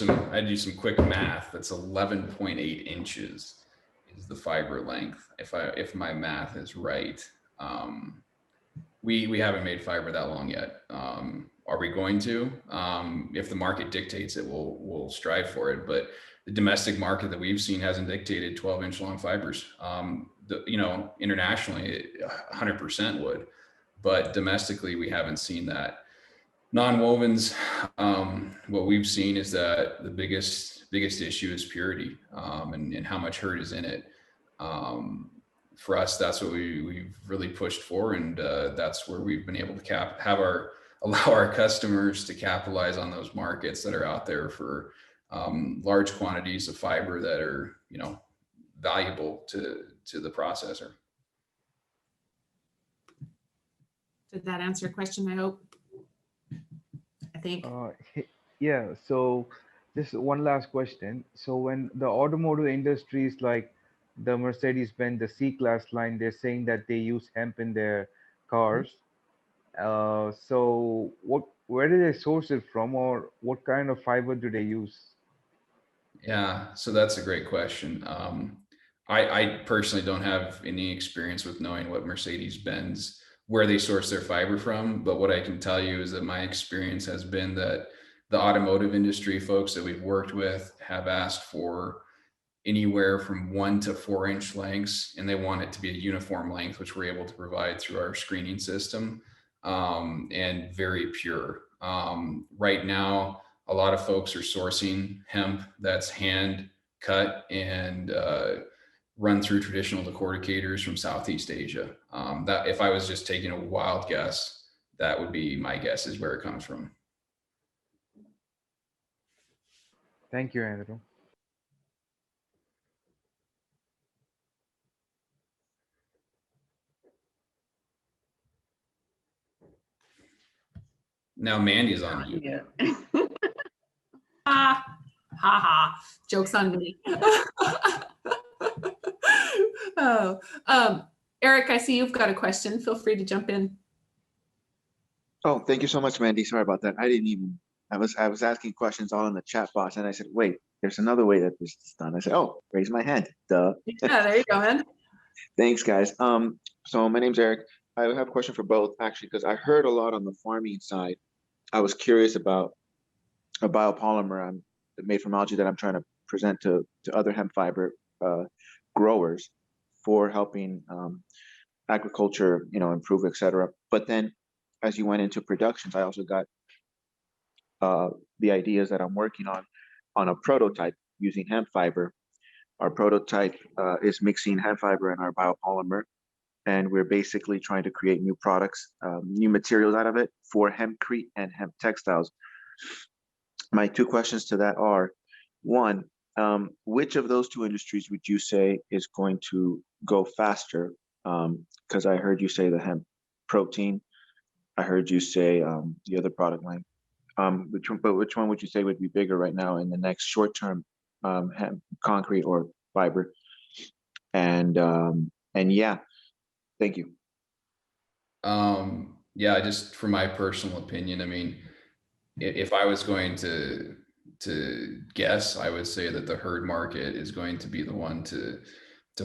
some quick math. That's 11.8 inches is the fiber length. If my math is right. We haven't made fiber that long yet. Are we going to? If the market dictates it, we'll strive for it. But the domestic market that we've seen hasn't dictated 12-inch long fibers. You know, internationally, 100% would, but domestically, we haven't seen that. Non-wovens, what we've seen is that the biggest issue is purity, and how much hurt is in it. For us, that's what we've really pushed for, and that's where we've been able to allow our customers to capitalize on those markets that are out there for large quantities of fiber that are, you know, valuable to the processor. Did that answer your question? I hope. I think. Yeah. So just one last question. So when the automotive industries like the Mercedes-Benz, the C-Class line, they're saying that they use hemp in their cars. So where do they source it from, or what kind of fiber do they use? Yeah, so that's a great question. I personally don't have any experience with knowing what Mercedes-Benz, where they source their fiber from, but what I can tell you is that my experience has been that the automotive industry folks that we've worked with have asked for anywhere from 1 to 4 inch lengths, and they want it to be a uniform length, which we're able to provide through our screening system, and very pure. Right now, a lot of folks are sourcing hemp that's hand cut and run through traditional decorticators from Southeast Asia. That, if I was just taking a wild guess, that would be my guess is where it comes from. Thank you, Andrew. Now Mandy's on mute. Yeah. Ha ha. Joke's on me. Oh, Eric, I see you've got a question. Feel free to jump in. Oh, thank you so much, Mandy. Sorry about that. I was asking questions all in the chat box, and I said, wait, there's another way that this is done. I said, oh, raise my hand. Duh. Yeah, there you go, man. Thanks, guys. So my name's Eric. I have a question for both, actually, because I heard a lot on the farming side. I was curious about a biopolymer made from algae that I'm trying to present to other hemp fiber growers for helping agriculture, you know, improve, etc. But then, as you went into productions, I also got the ideas that I'm working on a prototype using hemp fiber. Our prototype is mixing hemp fiber and our biopolymer, and we're basically trying to create new products, new materials out of it for hempcrete and hemp textiles. My two questions to that are, one, which of those two industries would you say is going to go faster? Because I heard you say the hemp protein. I heard you say the other product line. Which one would you say would be bigger right now in the next short term, hemp, concrete or fiber? And yeah, thank you. Yeah, just from my personal opinion, I mean, if I was going to guess, I would say that the herd market is going to be the one to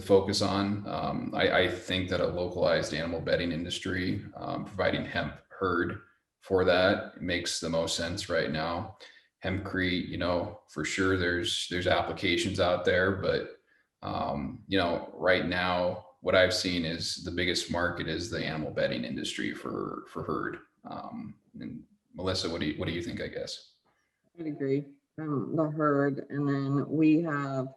focus on. I think that a localized animal bedding industry, providing hemp herd for that makes the most sense right now. hempcrete, you know, for sure there's applications out there, but you know, right now what I've seen is the biggest market is the animal bedding industry for herd. And Melissa, what do you think, I guess? I'd agree. The herd, and then we have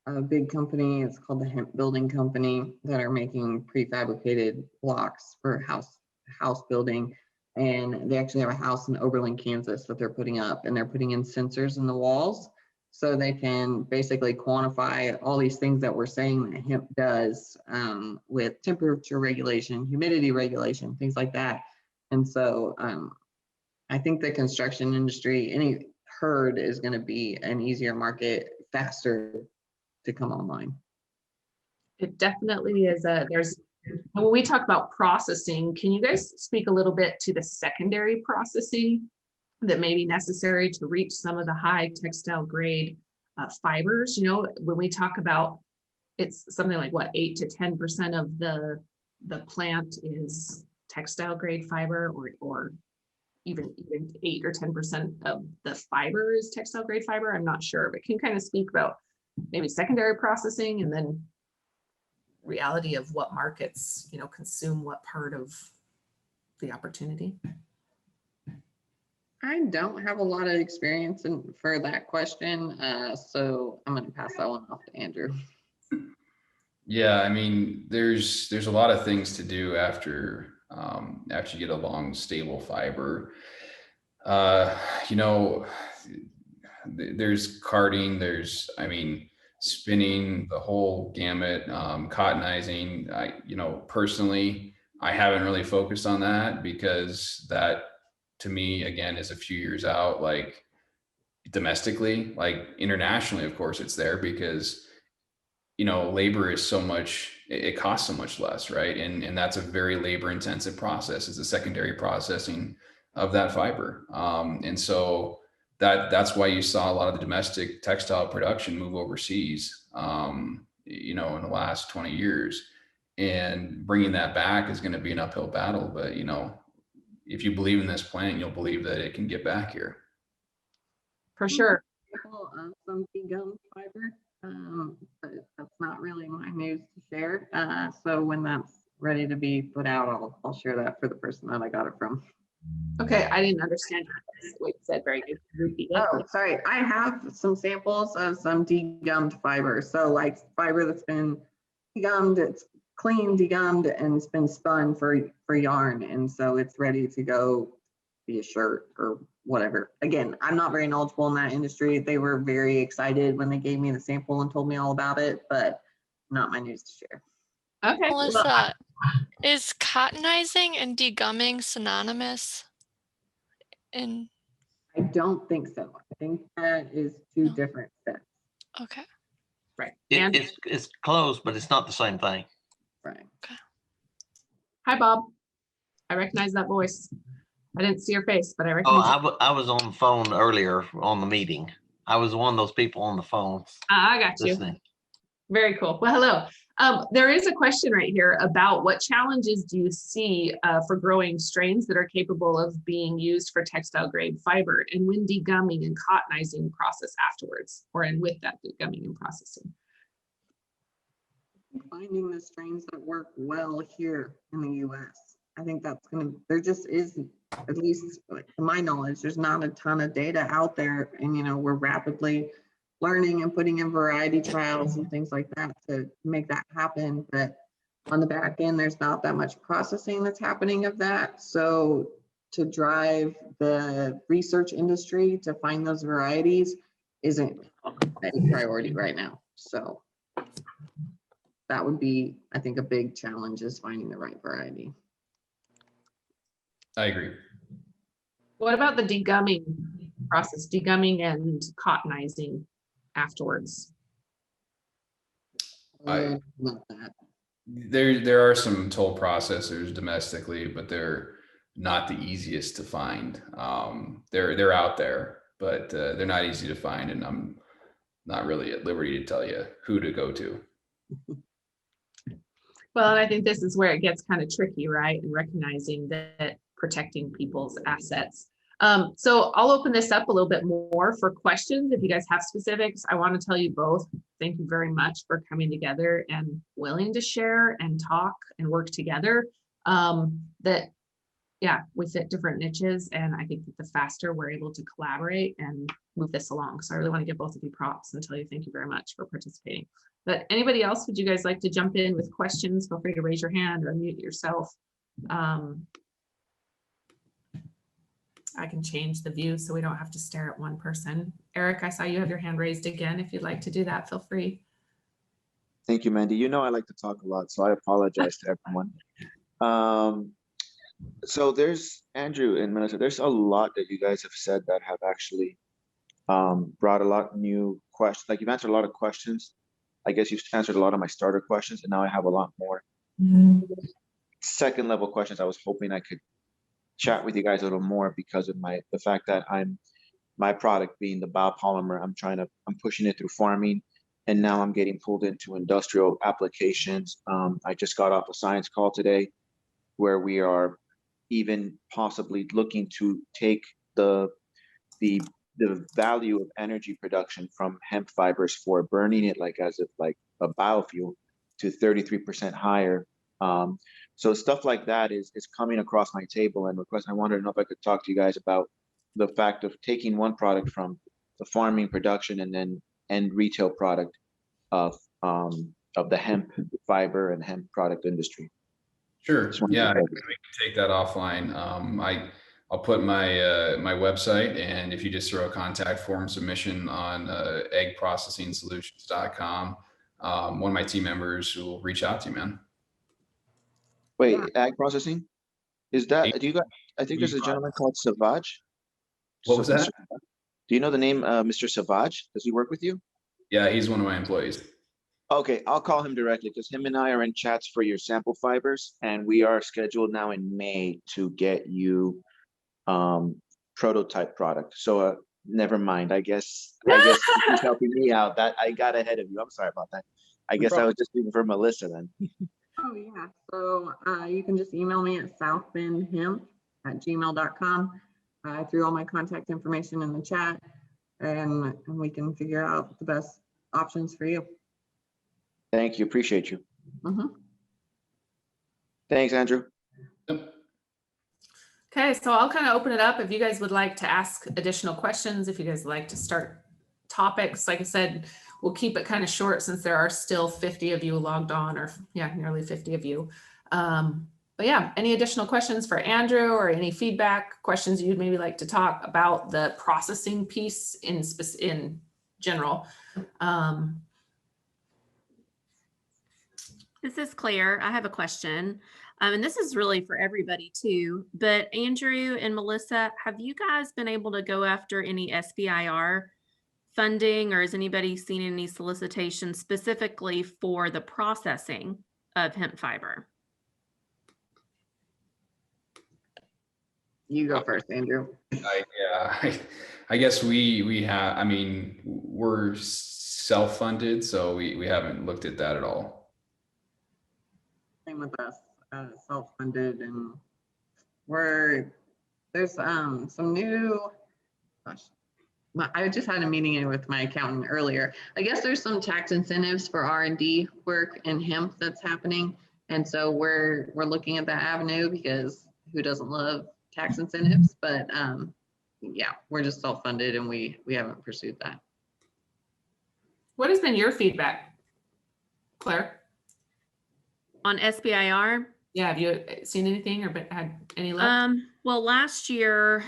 a big company, it's called the Hemp Building Company, that are making prefabricated blocks for house building. And they actually have a house in Oberlin, Kansas that they're putting up, and they're putting in sensors in the walls so they can basically quantify all these things that we're saying that hemp does, with temperature regulation, humidity regulation, things like that. And so I think the construction industry, any herd, is going to be an easier market, faster to come online. It definitely is. When we talk about processing, can you guys speak a little bit to the secondary processing that may be necessary to reach some of the high textile grade fibers? You know, when we talk about, it's something like what, 8 to 10% of the plant is textile grade fiber, or even 8 or 10% of the fiber is textile grade fiber. I'm not sure, but can you kind of speak about maybe secondary processing and then reality of what markets, you know, consume what part of the opportunity? I don't have a lot of experience for that question, so I'm going to pass that one off to Andrew. Yeah, I mean, there's a lot of things to do after you get a long, stable fiber. You know, there's carding, I mean, spinning, the whole gamut, cottonizing. You know, personally, I haven't really focused on that because that, to me, again, is a few years out. Like domestically, like internationally, of course, it's there because, you know, labor is so much, it costs so much less, right? And that's a very labor intensive process. It's a secondary processing of that fiber. And so that's why you saw a lot of the domestic textile production move overseas, you know, in the last 20 years. And bringing that back is going to be an uphill battle. But, you know, if you believe in this plant, you'll believe that it can get back here. For sure. Some gum fiber, but that's not really my news to share. So when that's ready to be put out, I'll share that for the person that I got it from. Okay, I didn't understand what you said. Very good. Repeat it. Oh, sorry. I have some samples of some degummed fiber. So like fiber that's been degummed, it's clean, degummed, and it's been spun for yarn. And so it's ready to go be a shirt or whatever. Again, I'm not very knowledgeable in that industry. They were very excited when they gave me the sample and told me all about it, but not my news to share. Okay. Melissa, is cottonizing and degumming synonymous? I don't think so. I think that is two different steps. Okay. Right. It's close, but it's not the same thing. Right. Okay. Hi, Bob. I recognize that voice. I didn't see your face, but I recognize. Oh, I was on the phone earlier on the meeting. I was one of those people on the phone. I got you. Listening. Very cool. Well, hello. There is a question right here about what challenges do you see for growing strains that are capable of being used for textile grade fiber, and when degumming and cottonizing process afterwards, or and with that degumming and processing? Finding the strains that work well here in the US. I think that's there just is, at least to my knowledge, there's not a ton of data out there, and you know, we're rapidly learning and putting in variety trials and things like that to make that happen. But on the back end, there's not that much processing that's happening of that. So to drive the research industry to find those varieties isn't a priority right now. So that would be, I think, a big challenge, is finding the right variety. I agree. What about the degumming process, degumming and cottonizing afterwards? Not that. There are some toll processors domestically, but they're not the easiest to find. They're out there, but they're not easy to find, and I'm not really at liberty to tell you who to go to. Well, and I think this is where it gets kind of tricky, right? And recognizing that protecting people's assets. So I'll open this up a little bit more for questions. If you guys have specifics, I want to tell you both, thank you very much for coming together and willing to share and talk and work together. That, yeah, we fit different niches, and I think that the faster we're able to collaborate and move this along. So I really want to give both of you props and tell you thank you very much for participating. But anybody else, would you guys like to jump in with questions? Feel free to raise your hand or unmute yourself. I can change the view so we don't have to stare at one person. Eric, I saw you have your hand raised again. If you'd like to do that, feel free. Thank you, Mandy. You know I like to talk a lot, so I apologize to everyone. So there's Andrew and Melissa. There's a lot that you guys have said that have actually brought a lot of new questions. Like, you've answered a lot of questions. I guess you've answered a lot of my starter questions, and now I have a lot more second level questions. I was hoping I could chat with you guys a little more because of the fact that my product being the biopolymer, I'm pushing it through farming, and now I'm getting pulled into industrial applications. I just got off a science call today where we are even possibly looking to take the value of energy production from hemp fibers for burning it like as if like a biofuel to 33% higher. So stuff like that is coming across my table and request. I wanted to know if I could talk to you guys about the fact of taking one product from the farming production and then end retail product of the hemp fiber and hemp product industry. Sure. Yeah, I can take that offline. I'll put my website, and if you just throw a contact form submission on eggprocessingsolutions.com, one of my team members will reach out to you, man. Wait, ag processing? Is that, do you got, I think there's a gentleman called Savage. What was that? Do you know the name Mr. Savage? Does he work with you? Yeah, he's one of my employees. Okay, I'll call him directly because him and I are in chats for your sample fibers, and we are scheduled now in May to get you prototype product. So never mind. I guess he's helping me out. That I got ahead of you. I'm sorry about that. I guess I was just speaking for Melissa then. Oh yeah. So you can just email me at southbendhemp@gmail.com. I threw all my contact information in the chat, and we can figure out the best options for you. Thank you. Appreciate you. Thanks, Andrew. Okay, so I'll kind of open it up if you guys would like to ask additional questions, if you guys would like to start topics. Like I said, we'll keep it kind of short since there are still 50 of you logged on, or yeah, nearly 50 of you. But yeah, any additional questions for Andrew or any feedback, questions you'd maybe like to talk about the processing piece in general? This is Claire. I have a question. And this is really for everybody too, but Andrew and Melissa, have you guys been able to go after any SBIR funding, or has anybody seen any solicitations specifically for the processing of hemp fiber? You go first, Andrew. I guess we have, I mean, we're self-funded, so we haven't looked at that at all. Same with us, self-funded, and there's some new, I just had a meeting with my accountant earlier. I guess there's some tax incentives for R&D work in hemp that's happening. And so we're looking at that avenue because who doesn't love tax incentives? But yeah, we're just self-funded and we haven't pursued that. What has been your feedback, Claire? On SBIR? Yeah, have you seen anything or had any luck? Well, last year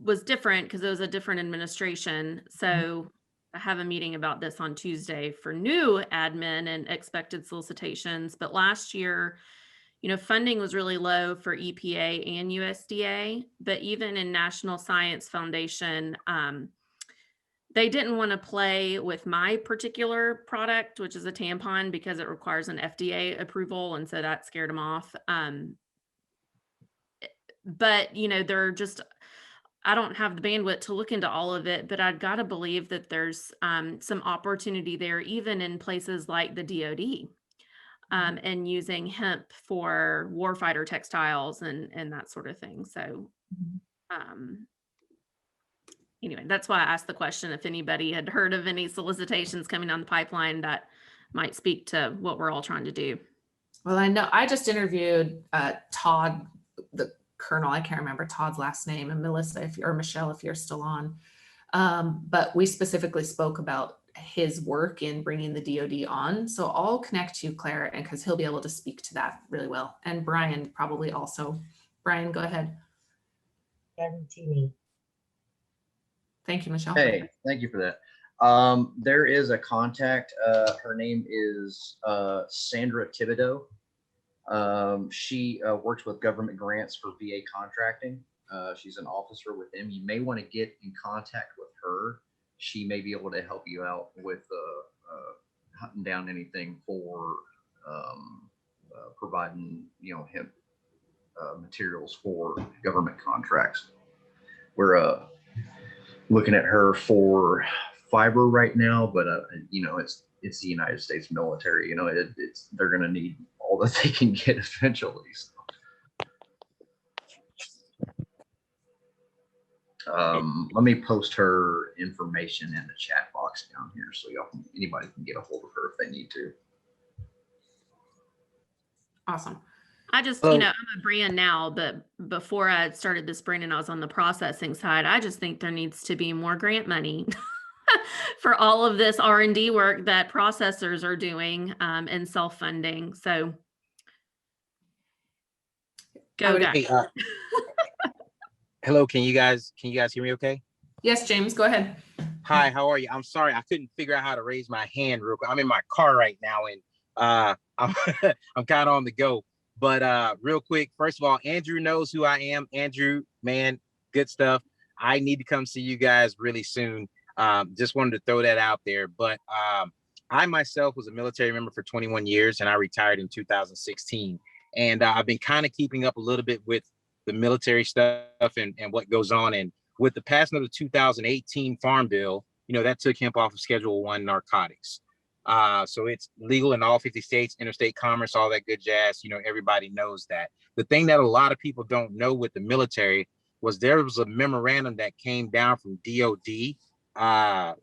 was different because it was a different administration. So I have a meeting about this on Tuesday for new admin and expected solicitations. But last year, you know, funding was really low for EPA and USDA, but even in National Science Foundation, they didn't want to play with my particular product, which is a tampon, because it requires an FDA approval. And so that scared them off. But, you know, they're just, I don't have the bandwidth to look into all of it, but I've got to believe that there's some opportunity there, even in places like the DoD, and using hemp for warfighter textiles and that sort of thing. So Anyway, that's why I asked the question if anybody had heard of any solicitations coming down the pipeline that might speak to what we're all trying to do. Well, I know I just interviewed Todd, the colonel. I can't remember Todd's last name, and Melissa, or Michelle, if you're still on. But we specifically spoke about his work in bringing the DoD on. So I'll connect you, Claire, and because he'll be able to speak to that really well. And Brian probably also. Brian, go ahead. Thank you, Michelle. Hey, thank you for that. There is a contact. Her name is Sandra Thibodeau. She works with government grants for VA contracting. She's an officer with them. You may want to get in contact with her. She may be able to help you out with hunting down anything for providing, hemp materials for government contracts. We're looking at her for fiber right now, but it's the United States military. They're going to need all that they can get eventually. So. Let me post her information in the chat box down here so anybody can get a hold of her if they need to. Awesome. I just, I'm a brand now, but before I started this brand and I was on the processing side, I just think there needs to be more grant money for all of this R&D work that processors are doing and self-funding. So go guys. Hey, hello, can you guys hear me okay? Yes, James, go ahead. Hi, how are you? I'm sorry, I couldn't figure out how to raise my hand real quick. I'm in my car right now and I'm kind of on the go. But real quick, first of all, Andrew knows who I am. Andrew, man, good stuff. I need to come see you guys really soon. Just wanted to throw that out there. But I myself was a military member for 21 years and I retired in 2016. And I've been kind of keeping up a little bit with the military stuff and what goes on. And with the passing of the 2018 Farm Bill, that took hemp off of Schedule 1 narcotics. So it's legal in all 50 states, interstate commerce, all that good jazz. Everybody knows that. The thing that a lot of people don't know with the military was there was a memorandum that came down from DOD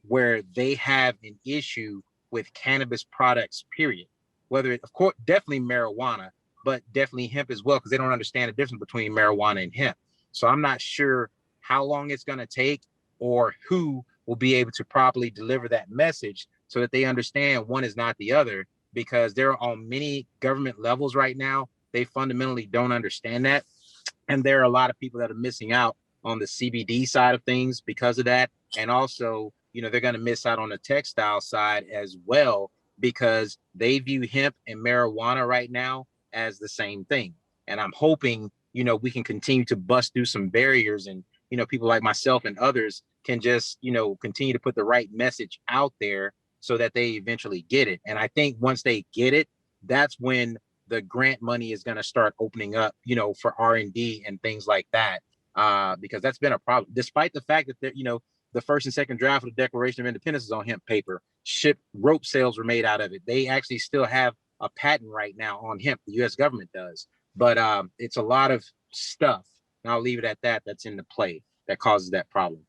where they have an issue with cannabis products, period. Whether it, of course, definitely marijuana, but definitely hemp as well, because they don't understand the difference between marijuana and hemp. So I'm not sure how long it's going to take or who will be able to properly deliver that message so that they understand one is not the other, because they're on many government levels right now. They fundamentally don't understand that. And there are a lot of people that are missing out on the CBD side of things because of that. And also, they're going to miss out on the textile side as well, because they view hemp and marijuana right now as the same thing. And I'm hoping, we can continue to bust through some barriers and, people like myself and others can just, continue to put the right message out there so that they eventually get it. And I think once they get it, that's when the grant money is going to start opening up, for R&D and things like that, because that's been a problem, despite the fact that, the first and second draft of the Declaration of Independence is on hemp paper. Rope sales were made out of it. They actually still have a patent right now on hemp. The U.S. government does, but it's a lot of stuff. And I'll leave it at that. That's in the play that causes that problem.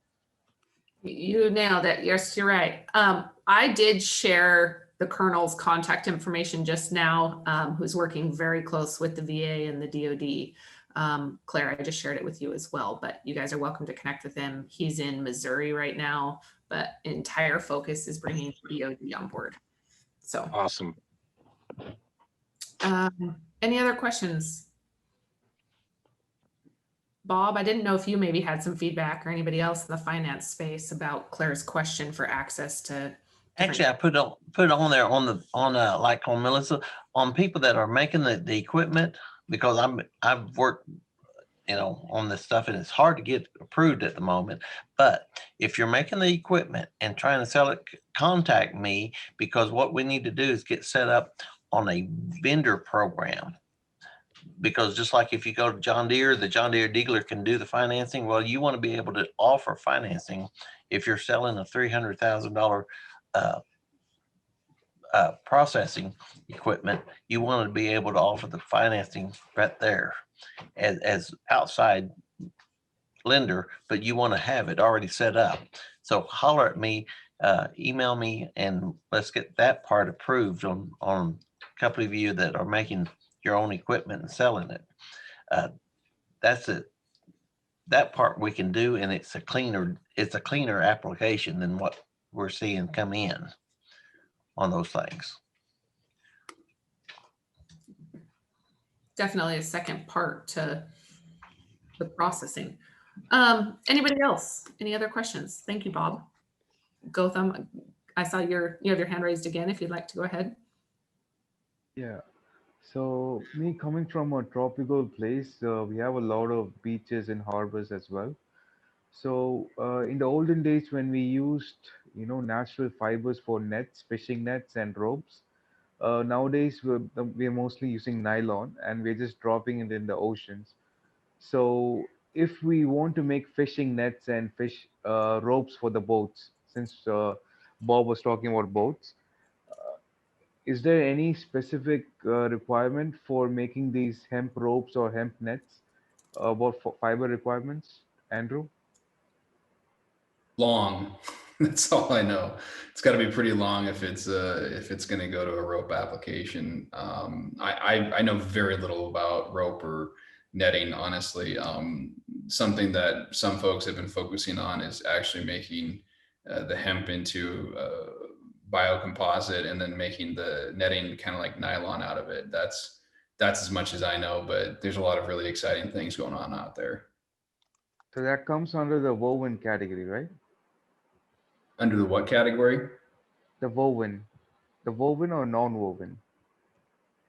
You nailed it. Yes, you're right. I did share the colonel's contact information just now, who's working very close with the VA and the DoD. Claire, I just shared it with you as well, but you guys are welcome to connect with him. He's in Missouri right now, but entire focus is bringing DoD on board. So awesome. Any other questions? Bob, I didn't know if you maybe had some feedback or anybody else in the finance space about Claire's question for access to. Actually, I put it on there like on Melissa, on people that are making the equipment, because I've worked, on this stuff and it's hard to get approved at the moment. But if you're making the equipment and trying to sell it, contact me, because what we need to do is get set up on a vendor program. Because just like if you go to John Deere, the John Deere dealer can do the financing. Well, you want to be able to offer financing. If you're selling a $300,000 processing equipment, you want to be able to offer the financing right there as outside lender, but you want to have it already set up. So holler at me, email me, and let's get that part approved on a couple of you that are making your own equipment and selling it. That's it. That part we can do, and it's a cleaner application than what we're seeing come in on those things. Definitely a second part to the processing. Anybody else? Any other questions? Thank you, Bob. Gotham, I saw you have your hand raised again, if you'd like to go ahead. Yeah. So me coming from a tropical place, we have a lot of beaches and harbors as well. So in the olden days when we used, natural fibers for nets, fishing nets and ropes, nowadays we're mostly using nylon and we're just dropping it in the oceans. So if we want to make fishing nets and fish ropes for the boats, since Bob was talking about boats, is there any specific requirement for making these hemp ropes or hemp nets about fiber requirements, Andrew? Long. That's all I know. It's got to be pretty long if it's going to go to a rope application. I know very little about rope or netting, honestly. Something that some folks have been focusing on is actually making the hemp into biocomposite and then making the netting kind of like nylon out of it. That's as much as I know, but there's a lot of really exciting things going on out there. So that comes under the woven category, right? Under the what category? The woven or non-woven?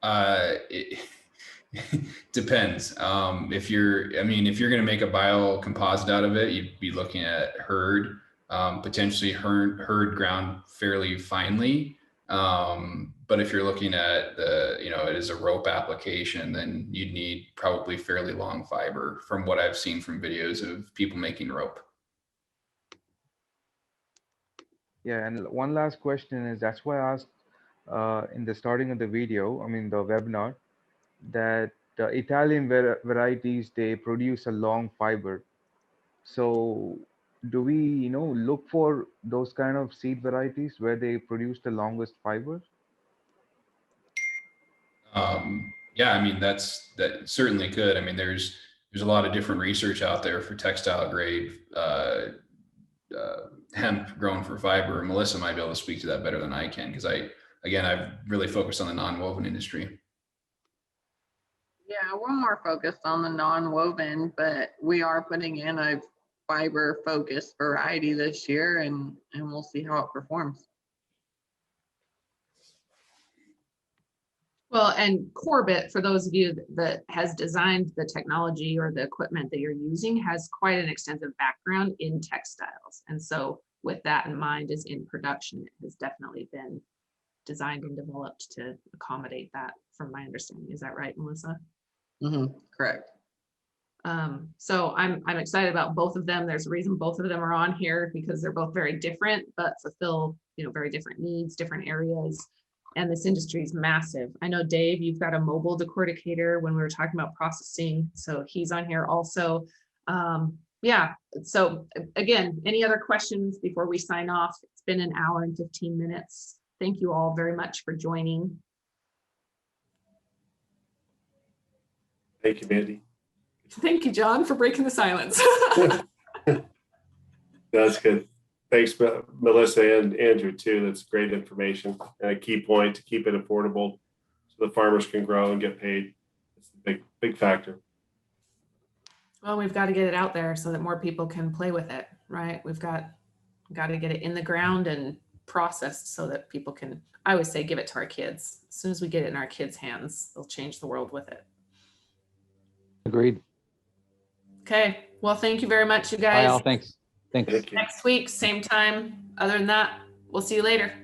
It depends. If you're going to make a biocomposite out of it, you'd be looking at hurd, potentially hurd ground fairly finely. But if you're looking at it as a rope application, then you'd need probably fairly long fiber from what I've seen from videos of people making rope. Yeah, and one last question is, that's why I asked in the starting of the video, the webinar, that Italian varieties, they produce a long fiber. So do we, look for those kind of seed varieties where they produce the longest fiber? Yeah, that certainly could. There's a lot of different research out there for textile grade hemp grown for fiber. Melissa might be able to speak to that better than I can, because I've really focused on the non-woven industry. Yeah, we're more focused on the non-woven, but we are putting in a fiber focused variety this year, and we'll see how it performs. Well, and Corbett, for those of you that has designed the technology or the equipment that you're using, has quite an extensive background in textiles. And so with that in mind, is in production, it has definitely been designed and developed to accommodate that, from my understanding. Is that right, Melissa? Mm-hmm, correct. So I'm excited about both of them. There's a reason both of them are on here, because they're both very different, but fulfill, very different needs, different areas. And this industry is massive. I know, Dave, you've got a mobile decorticator when we were talking about processing. So he's on here also. Yeah. So again, any other questions before we sign off? It's been an hour and 15 minutes. Thank you all very much for joining. Thank you, Mandy. Thank you, John, for breaking the silence. That's good. Thanks, Melissa and Andrew, too. That's great information and a key point to keep it affordable so the farmers can grow and get paid. It's a big factor. Well, we've got to get it out there so that more people can play with it, right? We've got to get it in the ground and processed so that people can, I always say, give it to our kids. As soon as we get it in our kids' hands, they'll change the world with it. Agreed. Okay. Well, thank you very much, you guys. Bye all. Thanks. Thank you. Next week, same time. Other than that, we'll see you later.